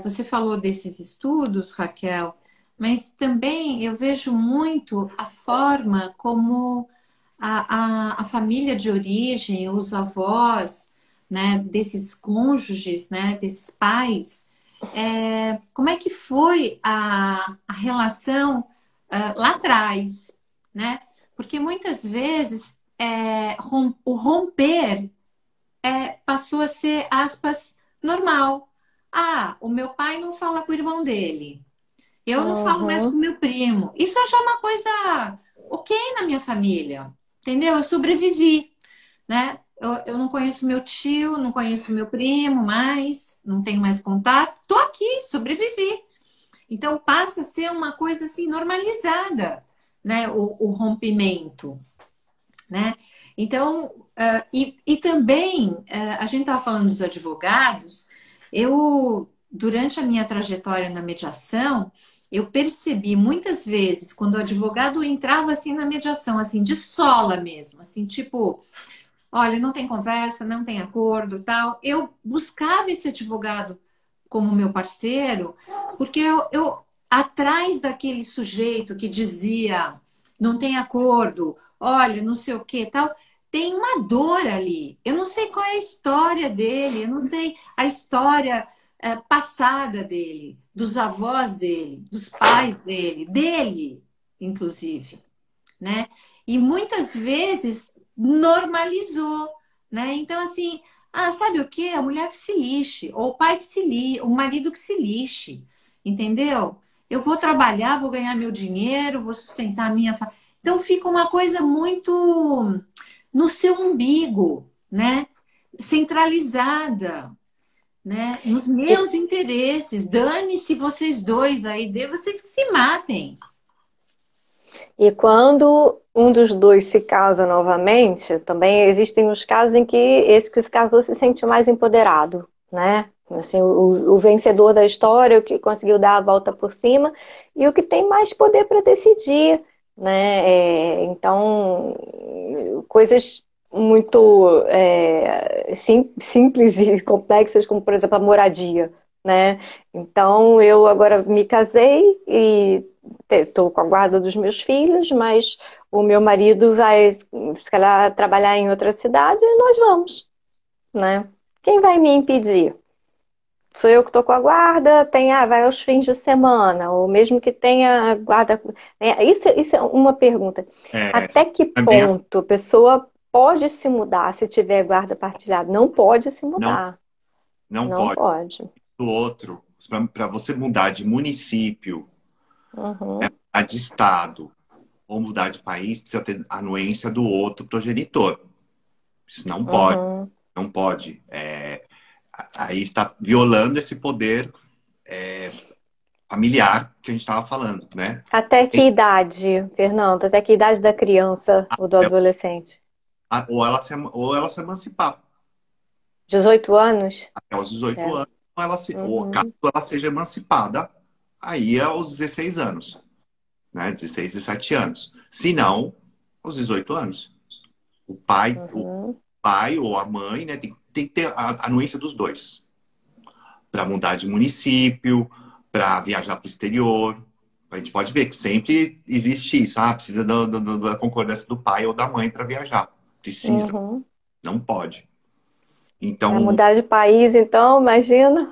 Você falou desses estudos, Raquel, mas também eu vejo muito a forma como a família de origem, os avós, né, desses cônjuges, né, desses pais, como é que foi a relação lá atrás, né? Porque muitas vezes o romper passou a ser, aspas, normal. Ah, o meu pai não fala com o irmão dele. Eu não falo mais com o Uhum. meu primo. Isso é já uma coisa ok na minha família. Entendeu? Eu sobrevivi, né? Eu não conheço meu tio, não conheço meu primo mais, não tenho mais contato. Tô aqui, sobrevivi. Então passa a ser uma coisa assim normalizada, né? O rompimento, né? Então, e também, a gente estava falando dos advogados, durante a minha trajetória na mediação, eu percebi muitas vezes, quando o advogado entrava assim na mediação, assim, de sola mesmo, assim, tipo, olha, não tem conversa, não tem acordo, tal, eu buscava esse advogado como meu parceiro, porque atrás daquele sujeito que dizia não tem acordo, olha, não sei o que, tal, tem uma dor ali. Eu não sei qual é a história dele, eu não sei a história passada dele, dos avós dele, dos pais dele, inclusive, né? E muitas vezes normalizou, né? Então, assim, sabe o quê? A mulher que se lixe, ou o pai que se lixe, o marido que se lixe, entendeu? Eu vou trabalhar, vou ganhar meu dinheiro, vou sustentar a minha família. Então fica uma coisa muito no seu umbigo, né? Centralizada, né? Nos E, meus interesses. Dane-se vocês dois aí, dê vocês que se matem. e quando um dos dois se casa novamente, também existem os casos em que esse que se casou se sente mais empoderado, né? Assim, o vencedor da história, o que conseguiu dar a volta por cima e o que tem mais poder para decidir, né? Então, coisas muito simples e complexas, como, por exemplo, a moradia, né? Então, eu agora me casei e estou com a guarda dos meus filhos, mas o meu marido vai, se calhar, trabalhar em outra cidade e nós vamos, né? Quem vai me impedir? Sou eu que estou com a guarda, vai aos fins de semana, ou mesmo que tenha guarda. Isso é uma pergunta. É, Até que é bem assim, ponto a pessoa pode se mudar se tiver guarda partilhada? Não pode se não, mudar. não Não pode. pode. Do outro, para você mudar de município, Uhum, mudar de estado ou mudar de país, precisa ter anuência do outro progenitor. Isso não pode, uhum. não pode. Aí está violando esse poder familiar que a gente estava falando, né? Até que idade, Fernando? Até que idade da criança ou do adolescente? Ou ela se emancipar 18 anos? até os 18 É. anos, ou caso Uhum, ela seja emancipada, aí é aos 16 anos, né? 16, 17 anos. Se não, aos 18 anos. O pai, o uhum, pai ou a mãe, né, tem que ter a anuência dos dois para mudar de município, para viajar para o exterior. A gente pode ver que sempre existe isso. Precisa da concordância do pai ou da mãe para viajar. Precisa, uhum. não pode. Vai Então, mudar de país, então, imagina.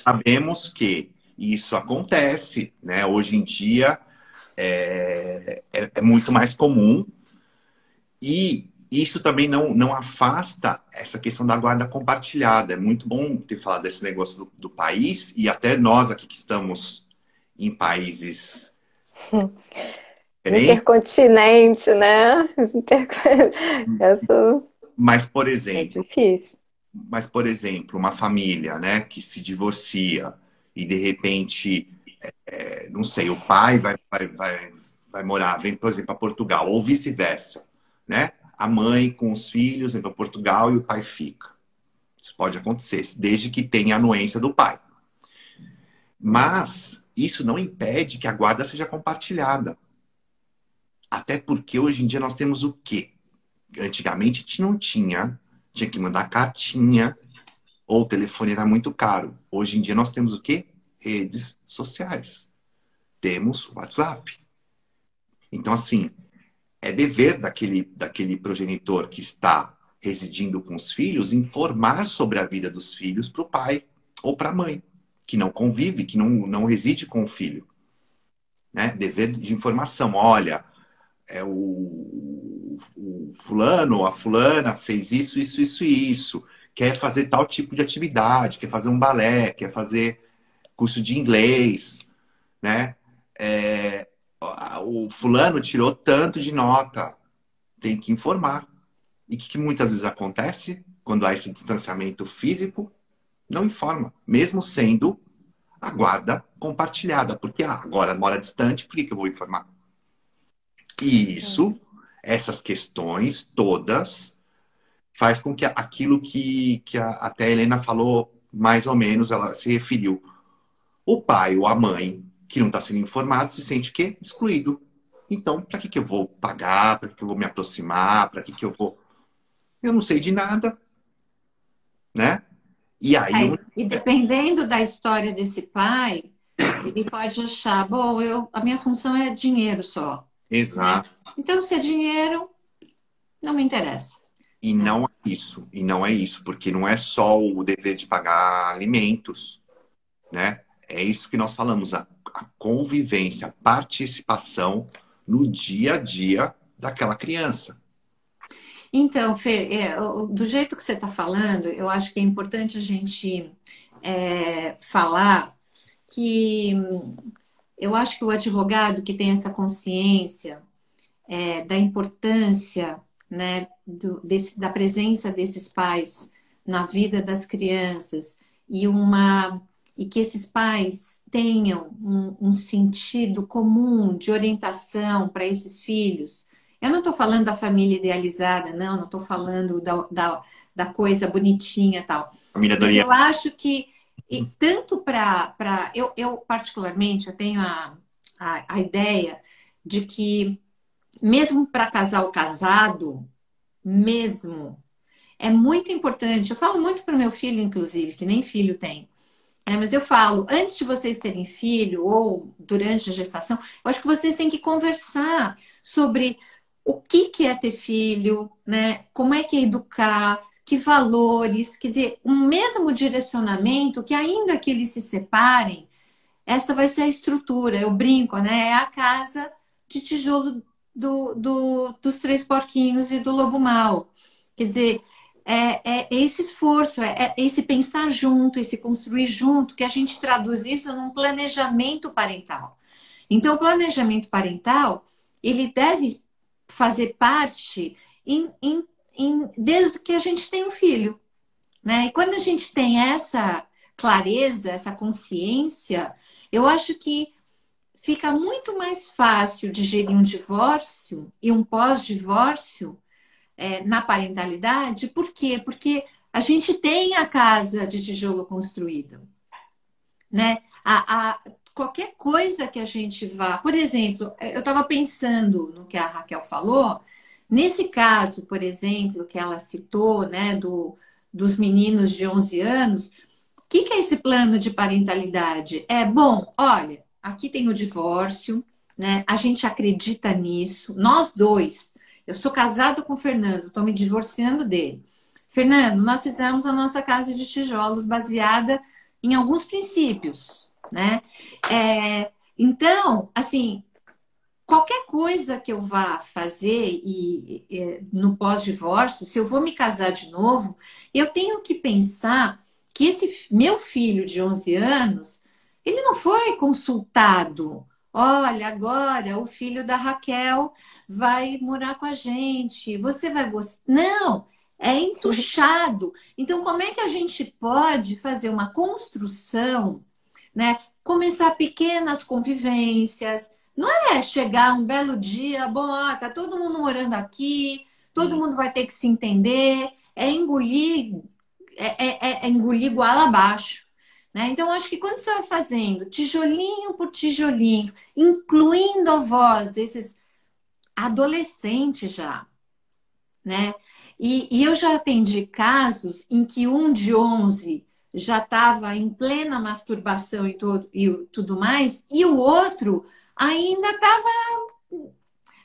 sabemos que isso acontece, né? Hoje em dia é muito mais comum e isso também não afasta essa questão da guarda compartilhada. É muito bom ter falado desse negócio do país e até nós aqui que estamos em países diferentes, Intercontinente, né? Essa mas, por é exemplo, difícil. uma família, né, que se divorcia e de repente, não sei, o pai vai morar, vem, por exemplo, a Portugal, ou vice-versa, né? A mãe com os filhos vem para Portugal e o pai fica. Isso pode acontecer, desde que tenha a anuência do pai. Mas isso não impede que a guarda seja compartilhada. Até porque hoje em dia nós temos o quê? Antigamente a gente não tinha que mandar cartinha, ou o telefone era muito caro. Hoje em dia nós temos o quê? Redes sociais. Temos WhatsApp. Então, assim, é dever daquele progenitor que está residindo com os filhos informar sobre a vida dos filhos para o pai ou para a mãe, que não convive, que não reside com o filho. Né? Dever de informação. Olha, o fulano, a fulana fez isso, isso, isso e isso. Quer fazer tal tipo de atividade, quer fazer um balé, quer fazer curso de inglês, né? O fulano tirou tanto de nota, tem que informar. E o que muitas vezes acontece quando há esse distanciamento físico? Não informa, mesmo sendo a guarda compartilhada. Porque agora mora distante, por que eu vou informar? E isso, essas questões todas, faz com que aquilo que até a Helena falou, mais ou menos, ela se referiu. O pai ou a mãe que não está sendo informado se sente o quê? Excluído. Então, para que eu vou pagar? Para que eu vou me aproximar? Para que eu vou. Eu não sei de nada, né? E aí, E dependendo da história desse pai, ele pode achar, bom, a minha função é dinheiro só, né? exato. Então, se é dinheiro, não me interessa, E né? não é isso. E não é isso, porque não é só o dever de pagar alimentos, né? É isso que nós falamos, a convivência, a participação no dia a dia daquela criança. Então, Fer, do jeito que você está falando, eu acho que é importante a gente falar que eu acho que o advogado que tem essa consciência da importância, né, da presença desses pais na vida das crianças e que esses pais tenham um sentido comum de orientação para esses filhos. Eu não estou falando da família idealizada, não estou falando da coisa bonitinha e tal. Família Mas Doriana. eu acho que, tanto eu particularmente, eu tenho a ideia de que, mesmo para casal casado, mesmo, é muito importante. Eu falo muito para o meu filho, inclusive, que nem filho tem. Mas eu falo, antes de vocês terem filho ou durante a gestação, eu acho que vocês têm que conversar sobre o que é ter filho, né? Como é que é educar, que valores, quer dizer, um mesmo direcionamento que, ainda que eles se separem, essa vai ser a estrutura. Eu brinco, né? É a casa de tijolo dos três porquinhos e do lobo mau. Quer dizer, é esse esforço, é esse pensar junto, esse construir junto, que a gente traduz isso num planejamento parental. Então, o planejamento parental, ele deve fazer parte desde que a gente tem um filho, né? E quando a gente tem essa clareza, essa consciência, eu acho que fica muito mais fácil digerir um divórcio e um pós-divórcio na parentalidade. Por quê? Porque a gente tem a casa de tijolo construída, né? Qualquer coisa que a gente vá... Por exemplo, eu estava pensando no que a Raquel falou. Nesse caso, por exemplo, que ela citou, né, dos meninos de 11 anos, o que é esse plano de parentalidade? Bom, olha, aqui tem o divórcio, né? A gente acredita nisso. Nós dois. Eu sou casado com o Fernando, estou me divorciando dele. Fernando, nós fizemos a nossa casa de tijolos baseada em alguns princípios, né? Então, assim, qualquer coisa que eu vá fazer no pós-divórcio, se eu vou me casar de novo, eu tenho que pensar que esse meu filho de 11 anos, ele não foi consultado. Olha, agora o filho da Raquel vai morar com a gente, você vai gostar. Não, é entuchado. Então, como é que a gente pode fazer uma construção, né? Começar pequenas convivências. Não é chegar um belo dia, bom, tá todo mundo morando aqui, todo mundo vai ter que se entender, é engolir goela abaixo, né? Então, acho que quando você vai fazendo tijolinho por tijolinho, incluindo a voz desses adolescentes já, né? E eu já atendi casos em que um de 11 já estava em plena masturbação e tudo mais, e o outro ainda estava,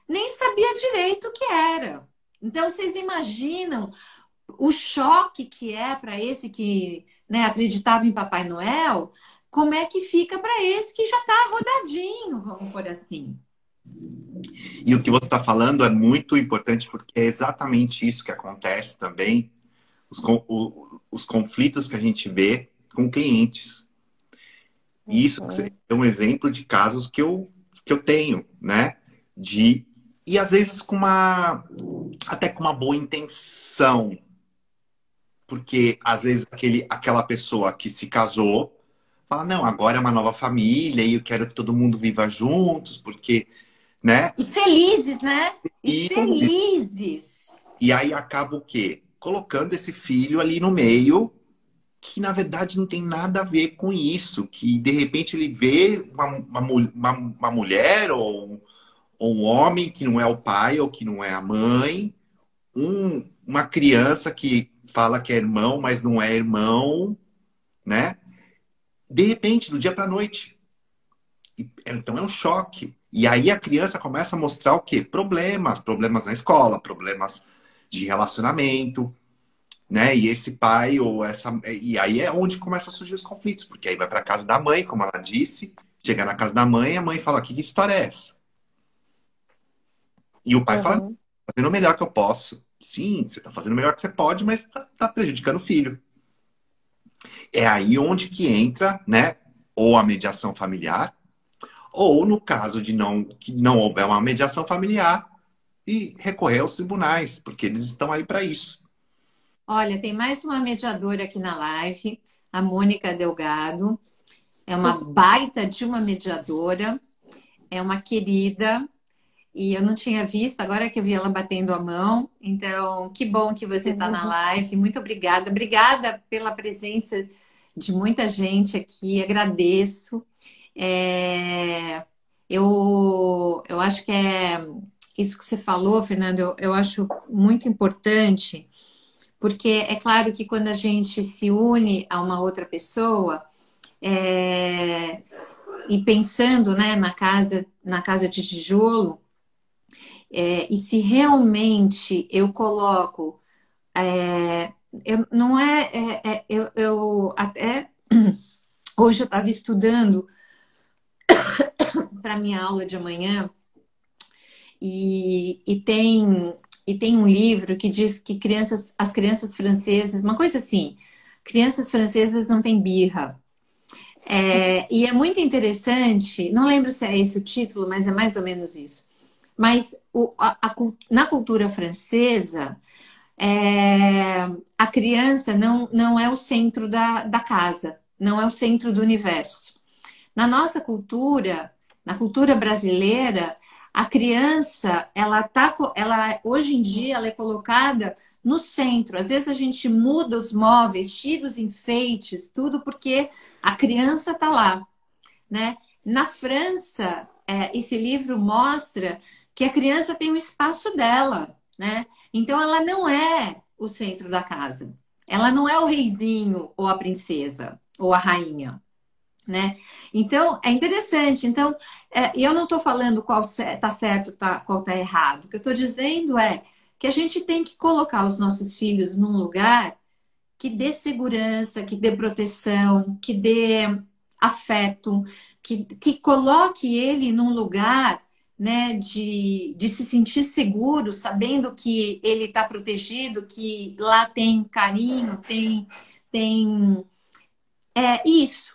nem sabia direito o que era. Então, vocês imaginam o choque que é para esse que, né, acreditava em Papai Noel, como é que fica para esse que já está rodadinho, vamos por assim. E o que você está falando é muito importante, porque é exatamente isso que acontece também, os conflitos que a gente vê com clientes. E isso é um exemplo de casos que eu tenho, né? E às vezes até com uma boa intenção. Porque às vezes aquela pessoa que se casou fala, não, agora é uma nova família e eu quero que todo mundo viva juntos, porque, né? E felizes, né? E felizes. E aí acaba o quê? Colocando esse filho ali no meio, que na verdade não tem nada a ver com isso, que de repente ele vê uma mulher ou um homem que não é o pai ou que não é a mãe, uma criança que fala que é irmão, mas não é irmão, né? De repente, do dia para a noite. Então é um choque. E aí a criança começa a mostrar o quê? Problemas na escola, problemas de relacionamento, né? E esse pai ou e aí é onde começam a surgir os conflitos, porque aí vai para casa da mãe, como ela disse, chega na casa da mãe, a mãe fala: que história é essa? E o pai fala: tô fazendo o melhor que eu posso. Sim, você está fazendo o melhor que você pode, mas tá prejudicando o filho. É aí onde que entra, né? Ou a mediação familiar, ou no caso de que não houver uma mediação familiar, e recorrer aos tribunais, porque eles estão aí para isso. Olha, tem mais uma mediadora aqui na live, a Mônica Delgado. É uma baita de uma mediadora, é uma querida. e eu não tinha visto, agora que eu vi ela batendo a mão. Então, que bom que você está na live. Muito obrigada. Obrigada pela presença de muita gente aqui. Agradeço. É, eu acho que é isso que você falou, Fernando, eu acho muito importante, porque é claro que quando a gente se une a uma outra pessoa, é, e pensando, né, na casa de tijolo, e se realmente eu coloco, não eu até hoje eu estava estudando para minha aula de amanhã e tem um livro que diz que as crianças francesas, uma coisa assim, crianças francesas não têm birra. E é muito interessante, não lembro se é esse o título, mas é mais ou menos isso. Mas na cultura francesa, a criança não é o centro da casa, não é o centro do universo. Na nossa cultura, na cultura brasileira, a criança, ela hoje em dia ela é colocada no centro. Às vezes a gente muda os móveis, tira os enfeites, tudo porque a criança está lá, né? Na França, esse livro mostra que a criança tem o espaço dela, né? Então ela não é o centro da casa. Ela não é o reizinho ou a princesa ou a rainha, né? Então, é interessante. Então, eu não estou falando qual está certo, qual está errado. O que eu estou dizendo é que a gente tem que colocar os nossos filhos num lugar que dê segurança, que dê proteção, que dê afeto, que coloque ele num lugar, né, de se sentir seguro, sabendo que ele está protegido, que lá tem carinho, tem isso.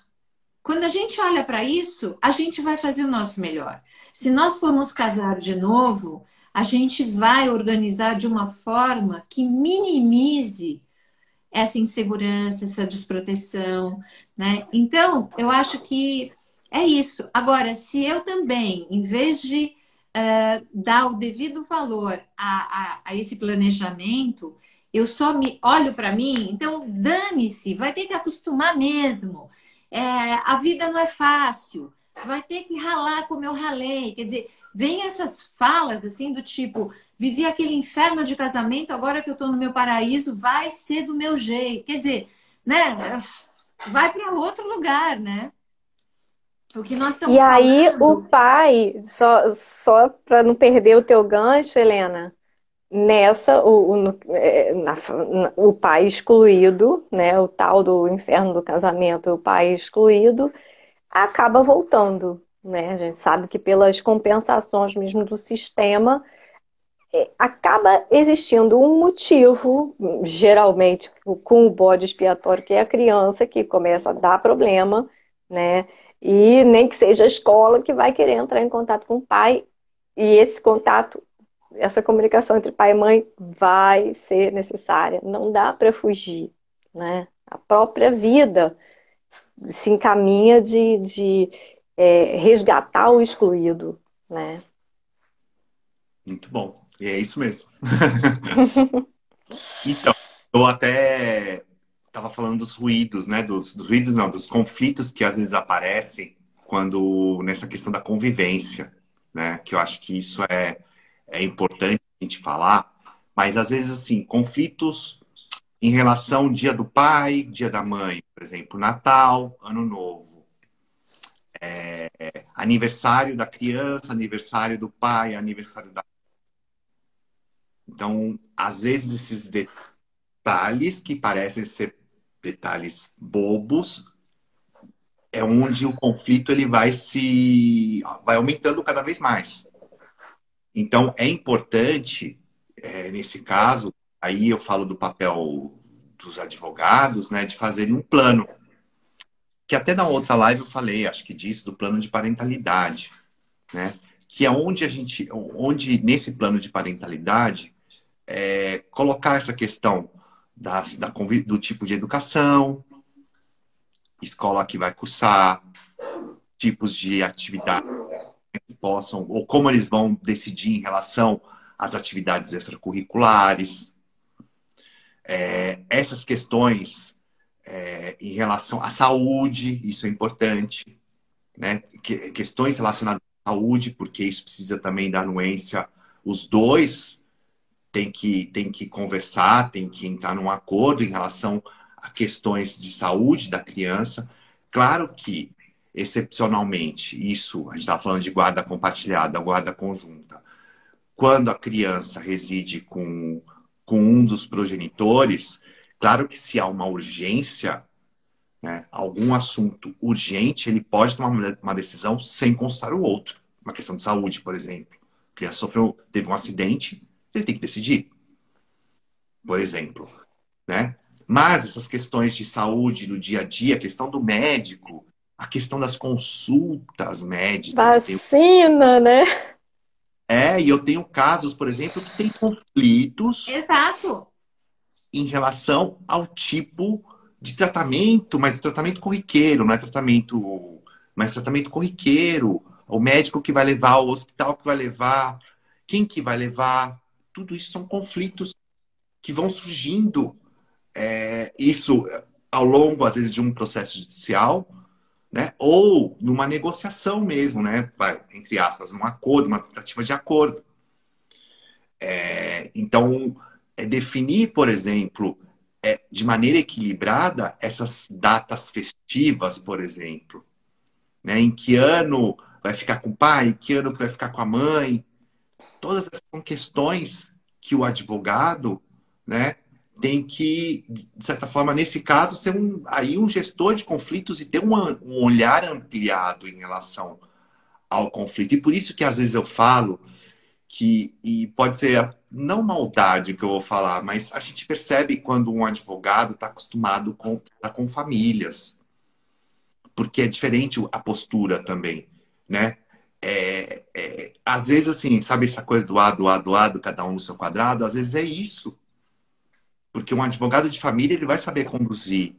Quando a gente olha para isso, a gente vai fazer o nosso melhor. Se nós formos casar de novo, a gente vai organizar de uma forma que minimize essa insegurança, essa desproteção, né? Então, eu acho que é isso. Agora, se eu também, em vez de dar o devido valor a esse planejamento, eu só me olho para mim, então dane-se, vai ter que acostumar mesmo. A vida não é fácil, vai ter que ralar como eu ralei. Quer dizer, vem essas falas assim do tipo, vivi aquele inferno de casamento, agora que eu estou no meu paraíso, vai ser do meu jeito. Quer dizer, né? Vai para outro lugar, né? O que nós E estamos aí o falando. pai, só para não perder o teu gancho, Helena, nessa o pai excluído, né, o tal do inferno do casamento, o pai excluído, acaba voltando, né? A gente sabe que pelas compensações mesmo do sistema, acaba existindo um motivo, geralmente com o bode expiatório, que é a criança que começa a dar problema, né? E nem que seja a escola que vai querer entrar em contato com o pai, e esse contato, essa comunicação entre pai e mãe vai ser necessária. Não dá para fugir, né? A própria vida se encaminha de resgatar o excluído, né? Muito bom. E é isso mesmo. Então, eu até estava falando dos ruídos, né? Dos ruídos, não, dos conflitos que às vezes aparecem quando nessa questão da convivência, né? Que eu acho que isso é importante a gente falar, mas às vezes, assim, conflitos em relação ao dia do pai, dia da mãe, por exemplo, Natal, Ano Novo, aniversário da criança, aniversário do pai, aniversário da. Então, às vezes, esses detalhes que parecem ser detalhes bobos é onde o conflito ele vai aumentando cada vez mais. Então é importante nesse caso, aí eu falo do papel dos advogados, né, de fazerem um plano, que até na outra live eu falei, acho que disso, do plano de parentalidade, né, que é onde nesse plano de parentalidade colocar essa questão do tipo de educação, escola que vai cursar, tipos de atividade que possam, ou como eles vão decidir em relação às atividades extracurriculares. Essas questões em relação à saúde, isso é importante, né? Questões relacionadas à saúde, porque isso precisa também da anuência. Os dois têm que conversar, têm que entrar num acordo em relação a questões de saúde da criança. Claro que, excepcionalmente, isso, a gente está falando de guarda compartilhada, guarda conjunta. Quando a criança reside com um dos progenitores, claro que se há uma urgência, né, algum assunto urgente, ele pode tomar uma decisão sem consultar o outro. Uma questão de saúde, por exemplo. A criança teve um acidente, ele tem que decidir, por exemplo, né? Mas essas questões de saúde do dia a dia, a questão do médico, a questão das consultas médicas, Vacina, né? e eu tenho casos, por exemplo, que tem conflitos Exato. em relação ao tipo de tratamento, mas tratamento corriqueiro, não é tratamento, mas tratamento corriqueiro. O médico que vai levar, o hospital que vai levar, quem que vai levar, tudo isso são conflitos que vão surgindo, isso ao longo, às vezes, de um processo judicial, né? Ou numa negociação mesmo, né? Entre aspas, num acordo, uma tentativa de acordo. Então, definir, por exemplo, de maneira equilibrada essas datas festivas, por exemplo, né? Em que ano vai ficar com o pai, em que ano que vai ficar com a mãe. Todas essas são questões que o advogado, né, tem que, de certa forma, nesse caso, ser um gestor de conflitos e ter um olhar ampliado em relação ao conflito. E por isso que às vezes eu falo e pode ser não maldade que eu vou falar, mas a gente percebe quando um advogado está acostumado com famílias, porque é diferente a postura também, né? Às vezes, assim, sabe essa coisa do A, do A, do A, do cada um no seu quadrado? Às vezes é isso. Porque um advogado de família, ele vai saber conduzir.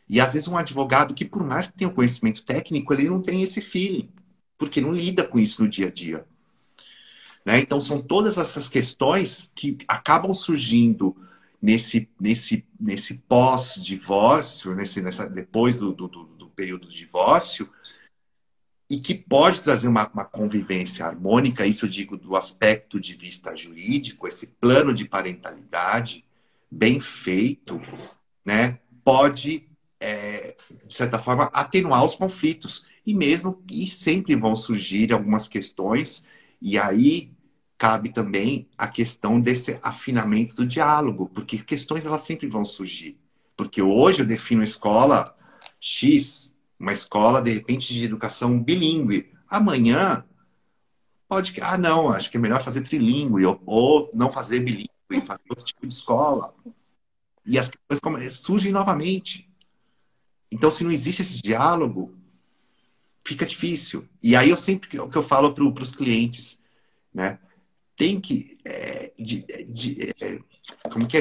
E às vezes um advogado que, por mais que tenha um conhecimento técnico, ele não tem esse feeling. Porque não lida com isso no dia a dia. Né? Então, são todas essas questões que acabam surgindo nesse pós-divórcio, depois do período do divórcio, e que pode trazer uma convivência harmônica, isso eu digo do aspecto de vista jurídico, esse plano de parentalidade bem feito, né, pode, de certa forma, atenuar os conflitos. E sempre vão surgir algumas questões, e aí cabe também a questão desse afinamento do diálogo, porque questões elas sempre vão surgir. Porque hoje eu defino escola X, uma escola, de repente, de educação bilíngue. Amanhã pode que, não, acho que é melhor fazer trilíngue, ou não fazer bilíngue, fazer outro tipo de escola. E as questões surgem novamente. Então, se não existe esse diálogo, fica difícil. E aí o que eu falo para os clientes, né? Tem que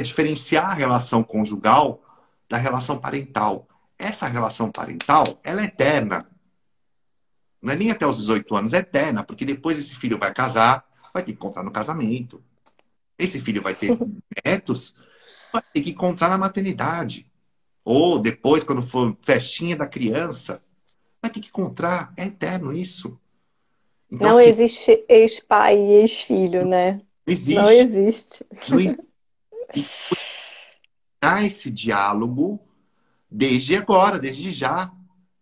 diferenciar a relação conjugal da relação parental. Essa relação parental, ela é eterna. Não é nem até os 18 anos, é eterna, porque depois esse filho vai casar, vai ter que encontrar no casamento. Esse filho vai ter netos, vai ter que encontrar na maternidade. Ou depois, quando for festinha da criança, vai ter que encontrar. É eterno isso. Então, Não assim, existe ex-pai e ex-filho, né? não Não existe. existe. Não existe. E há esse diálogo desde agora, desde já,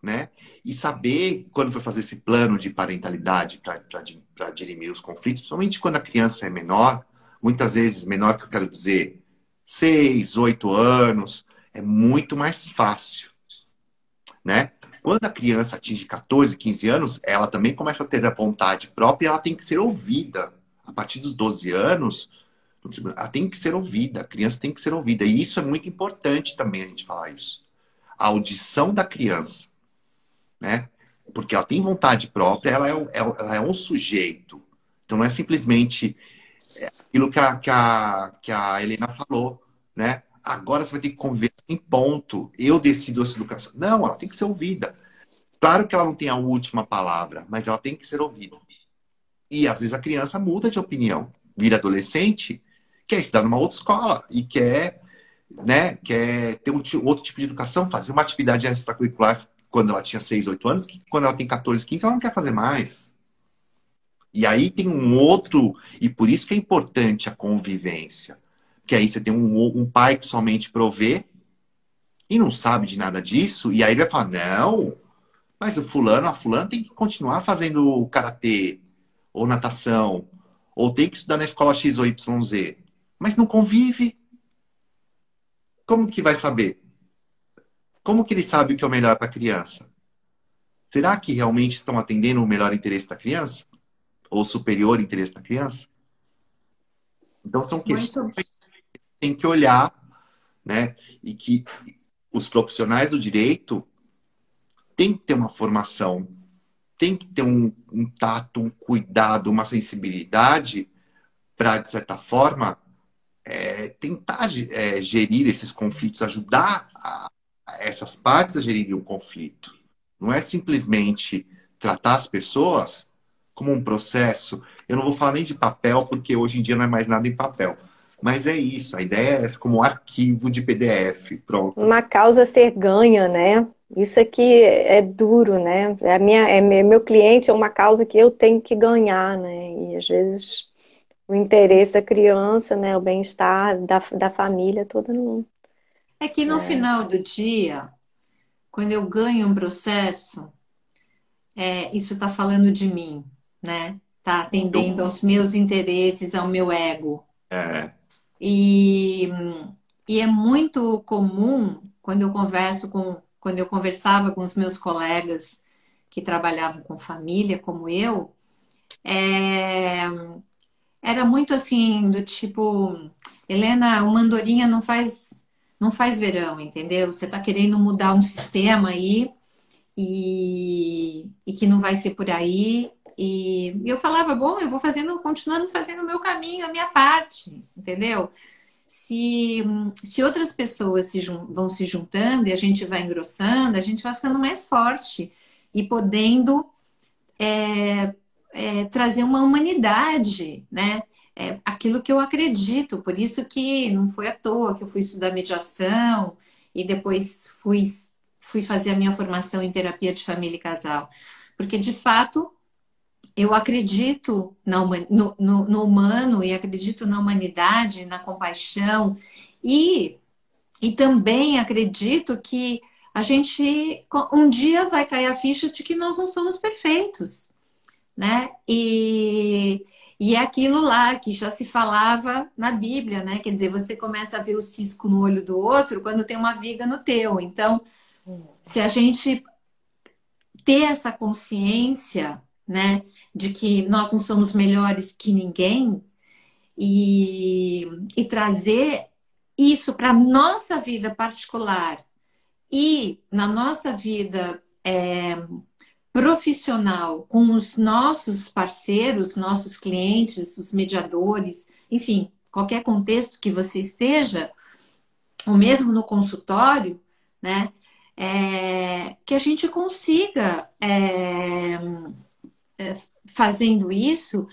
né? E saber, quando for fazer esse plano de parentalidade para dirimir os conflitos, principalmente quando a criança é menor, muitas vezes menor que eu quero dizer 6, 8 anos, é muito mais fácil, né? Quando a criança atinge 14, 15 anos, ela também começa a ter a vontade própria e ela tem que ser ouvida. A partir dos 12 anos, ela tem que ser ouvida, a criança tem que ser ouvida. E isso é muito importante também a gente falar isso. A audição da criança, né? Porque ela tem vontade própria, ela é um sujeito. Então não é simplesmente aquilo que a Helena falou, né? Agora você vai ter que conviver em ponto. Eu decido essa educação. Não, ela tem que ser ouvida. Claro que ela não tem a última palavra, mas ela tem que ser ouvida. E às vezes a criança muda de opinião, vira adolescente, quer estudar numa outra escola e quer, né, quer ter outro tipo de educação, fazer uma atividade extracurricular quando ela tinha 6, 8 anos, que quando ela tem 14, 15, ela não quer fazer mais. E aí tem um outro, e por isso que é importante a convivência. Que aí você tem um pai que somente provê e não sabe de nada disso, e aí ele vai falar, não, mas o fulano, a fulana tem que continuar fazendo karatê, ou natação, ou tem que estudar na escola X ou YZ. Mas não convive. Como que vai saber? Como que ele sabe o que é o melhor para a criança? Será que realmente estão atendendo o melhor interesse da criança? Ou o superior interesse da criança? Então são questões Muito. que tem que olhar, né? E que os profissionais do direito têm que ter uma formação, têm que ter um tato, um cuidado, uma sensibilidade para, de certa forma, tentar gerir esses conflitos, ajudar essas partes a gerirem o conflito. Não é simplesmente tratar as pessoas como um processo. Eu não vou falar nem de papel, porque hoje em dia não é mais nada em papel. Mas é isso, a ideia é como um arquivo de PDF, pronto. Uma causa a ser ganha, né? Isso aqui é duro, né? Meu cliente é uma causa que eu tenho que ganhar, né? E às vezes o interesse da criança, né? O bem-estar da família toda não. É que no final do dia, quando eu ganho um processo, isso está falando de mim, né? Está atendendo aos meus interesses, ao meu ego. É, E, e é muito comum quando eu conversava com os meus colegas que trabalhavam com família, como eu, é, era muito assim, do tipo, Helena, uma andorinha não faz verão, entendeu? Você está querendo mudar um sistema aí e que não vai ser por aí. E eu falava, bom, eu vou continuando fazendo o meu caminho, a minha parte, entendeu? Se outras pessoas vão se juntando e a gente vai engrossando, a gente vai ficando mais forte e podendo trazer uma humanidade, né? Aquilo que eu acredito. Por isso que não foi à toa que eu fui estudar mediação e depois fui fazer a minha formação em terapia de família e casal. Porque, de fato, eu acredito no humano e acredito na humanidade, na compaixão e também acredito que a gente um dia vai cair a ficha de que nós não somos perfeitos, né? E é aquilo lá que já se falava na Bíblia, né? Quer dizer, você começa a ver o cisco no olho do outro quando tem uma viga no teu. Então, se a gente ter essa consciência, né, de que nós não somos melhores que ninguém e trazer isso para a nossa vida particular e na nossa vida profissional com os nossos parceiros, nossos clientes, os mediadores, enfim, qualquer contexto que você esteja, ou mesmo no consultório, né? Que a gente consiga, fazendo isso,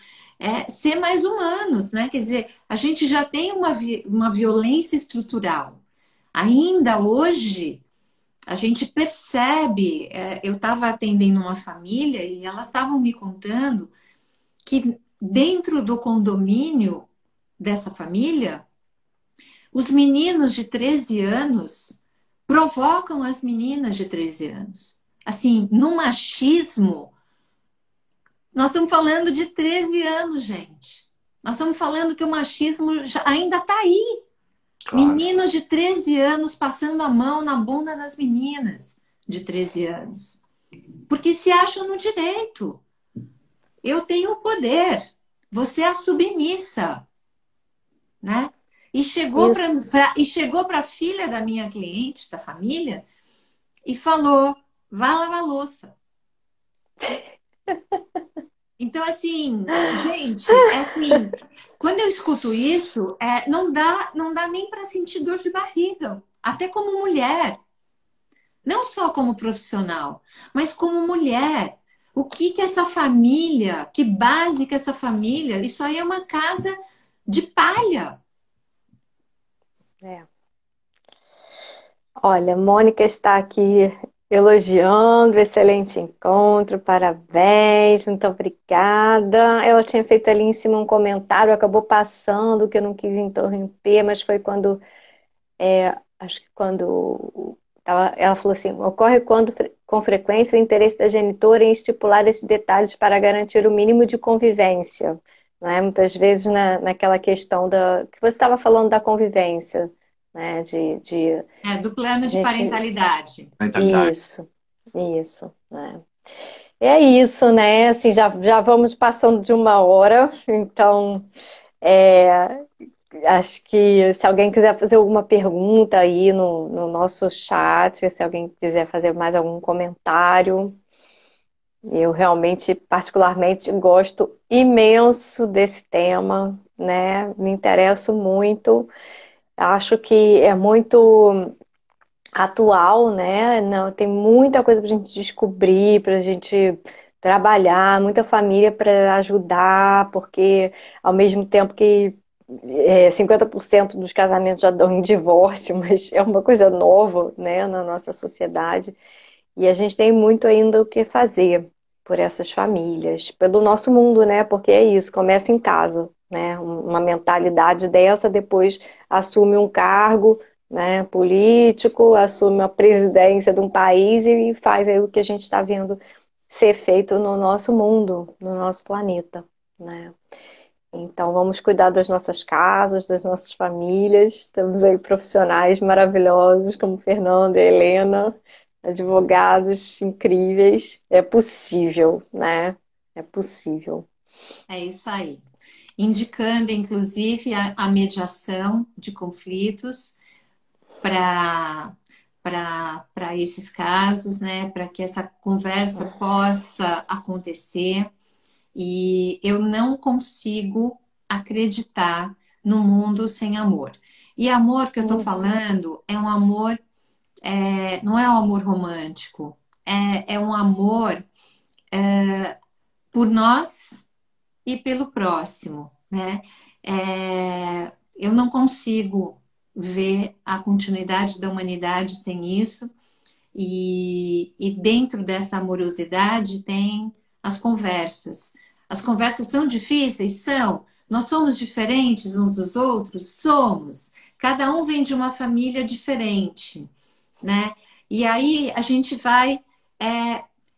ser mais humanos, né? Quer dizer, a gente já tem uma violência estrutural. Ainda hoje, a gente percebe, eu estava atendendo uma família e elas estavam me contando que dentro do condomínio dessa família, os meninos de 13 anos provocam as meninas de 13 anos. Assim, no machismo, nós estamos falando de 13 anos, gente. Nós estamos falando que o machismo ainda está aí. Claro. Meninos de 13 anos passando a mão na bunda das meninas de 13 anos. Porque se acham no direito. Eu tenho o poder. Você é a submissa. Né? E chegou para a filha da minha cliente, da família, e falou, vá lavar a louça. Então, assim, gente, assim, quando eu escuto isso, não dá nem para sentir dor de barriga, até como mulher. Não só como profissional, mas como mulher. O que que essa família, que base que essa família, isso aí é uma casa de palha. É. Olha, Mônica está aqui elogiando, excelente encontro, parabéns, muito obrigada. Ela tinha feito ali em cima um comentário, acabou passando, que eu não quis interromper, mas foi quando, acho que quando ela falou assim, ocorre quando, com frequência, o interesse da genitora em estipular esses detalhes para garantir o mínimo de convivência, não é? Muitas vezes naquela questão que você estava falando da convivência, né? De É, do plano a de gente. parentalidade. Mentalidade. Isso, né? É isso, né? Assim, já vamos passando de 1 hora, então é, acho que se alguém quiser fazer alguma pergunta aí no nosso chat, se alguém quiser fazer mais algum comentário, eu realmente, particularmente, gosto imenso desse tema, né? Me interesso muito, acho que é muito atual, né? Não, tem muita coisa para a gente descobrir, para a gente trabalhar, muita família para ajudar, porque ao mesmo tempo que 50% dos casamentos já dão em divórcio, mas é uma coisa nova, né, na nossa sociedade. E a gente tem muito ainda o que fazer por essas famílias, pelo nosso mundo, né? Porque é isso, começa em casa, né? Uma mentalidade dessa, depois assume um cargo, né, político, assume a presidência de um país e faz aí o que a gente está vendo ser feito no nosso mundo, no nosso planeta, né? Então vamos cuidar das nossas casas, das nossas famílias. Temos aí profissionais maravilhosos como Fernanda e Helena, advogados incríveis. É possível, né? É possível. É isso aí. Indicando, inclusive, a mediação de conflitos para para esses casos, né? Para que essa conversa possa acontecer. E eu não consigo acreditar no mundo sem amor. E amor que eu estou Uhum. falando é um amor, não é um amor romântico, é um amor por nós e pelo próximo, né? Eu não consigo ver a continuidade da humanidade sem isso, e dentro dessa amorosidade tem as conversas. As conversas são difíceis? São. Nós somos diferentes uns dos outros? Somos. Cada um vem de uma família diferente, né? E aí a gente vai.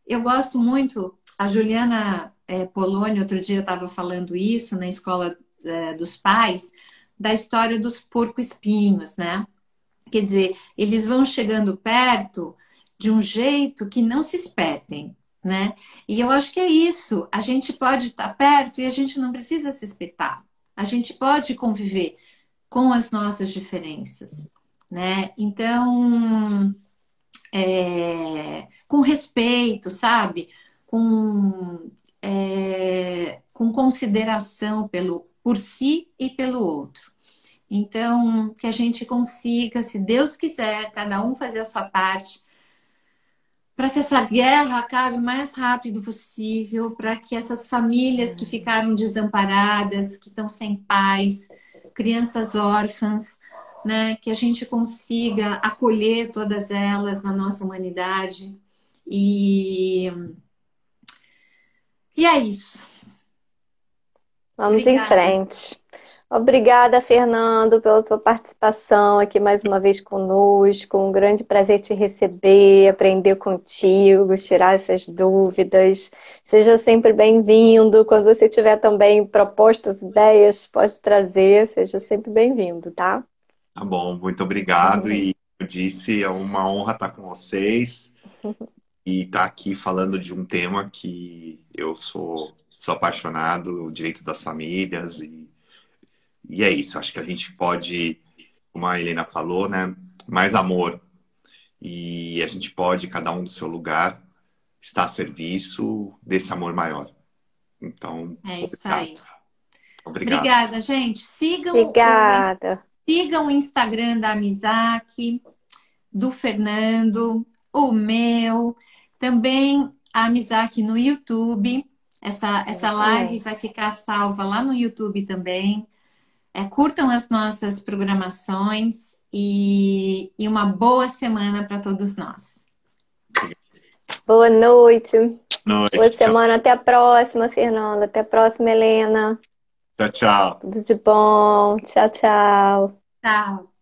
Eu gosto muito, a Juliana Poloni, outro dia estava falando isso na escola dos pais, da história dos porco-espinhos, né? Quer dizer, eles vão chegando perto de um jeito que não se espetem, né? E eu acho que é isso. A gente pode estar perto e a gente não precisa se espetar. A gente pode conviver com as nossas diferenças, né? Então, com respeito, sabe? Com consideração por si e pelo outro. Então, que a gente consiga, se Deus quiser, cada um fazer a sua parte, para que essa guerra acabe o mais rápido possível, para que essas famílias que ficaram desamparadas, que estão sem pais, crianças órfãs, né, que a gente consiga acolher todas elas na nossa humanidade. E, e é isso. Vamos em Obrigada. frente. Obrigada, Fernando, pela tua participação aqui mais uma vez conosco. Um grande prazer te receber, aprender contigo, tirar essas dúvidas. Seja sempre bem-vindo. Quando você tiver também propostas, ideias, pode trazer. Seja sempre bem-vindo, tá? Tá bom, muito obrigado. E eu disse, é uma honra estar com vocês e estar aqui falando de um tema que eu sou apaixonado, o direito das famílias. E é isso, acho que a gente pode, como a Helena falou, né? Mais amor. E a gente pode, cada um do seu lugar, estar a serviço desse amor maior. Então, É isso obrigado. aí. Obrigado. Obrigada, gente. Obrigada. Sigam o Instagram da Amizaki, do Fernando, o meu. Também a Amizaki no YouTube. Essa live Exatamente. vai ficar salva lá no YouTube também. Curtam as nossas programações e uma boa semana para todos nós. Boa noite. Boa Noite, tchau, semana. Até a próxima, Fernanda. Até a próxima, Helena. tchau, tchau. Tudo de bom. Tchau, tchau. Tchau.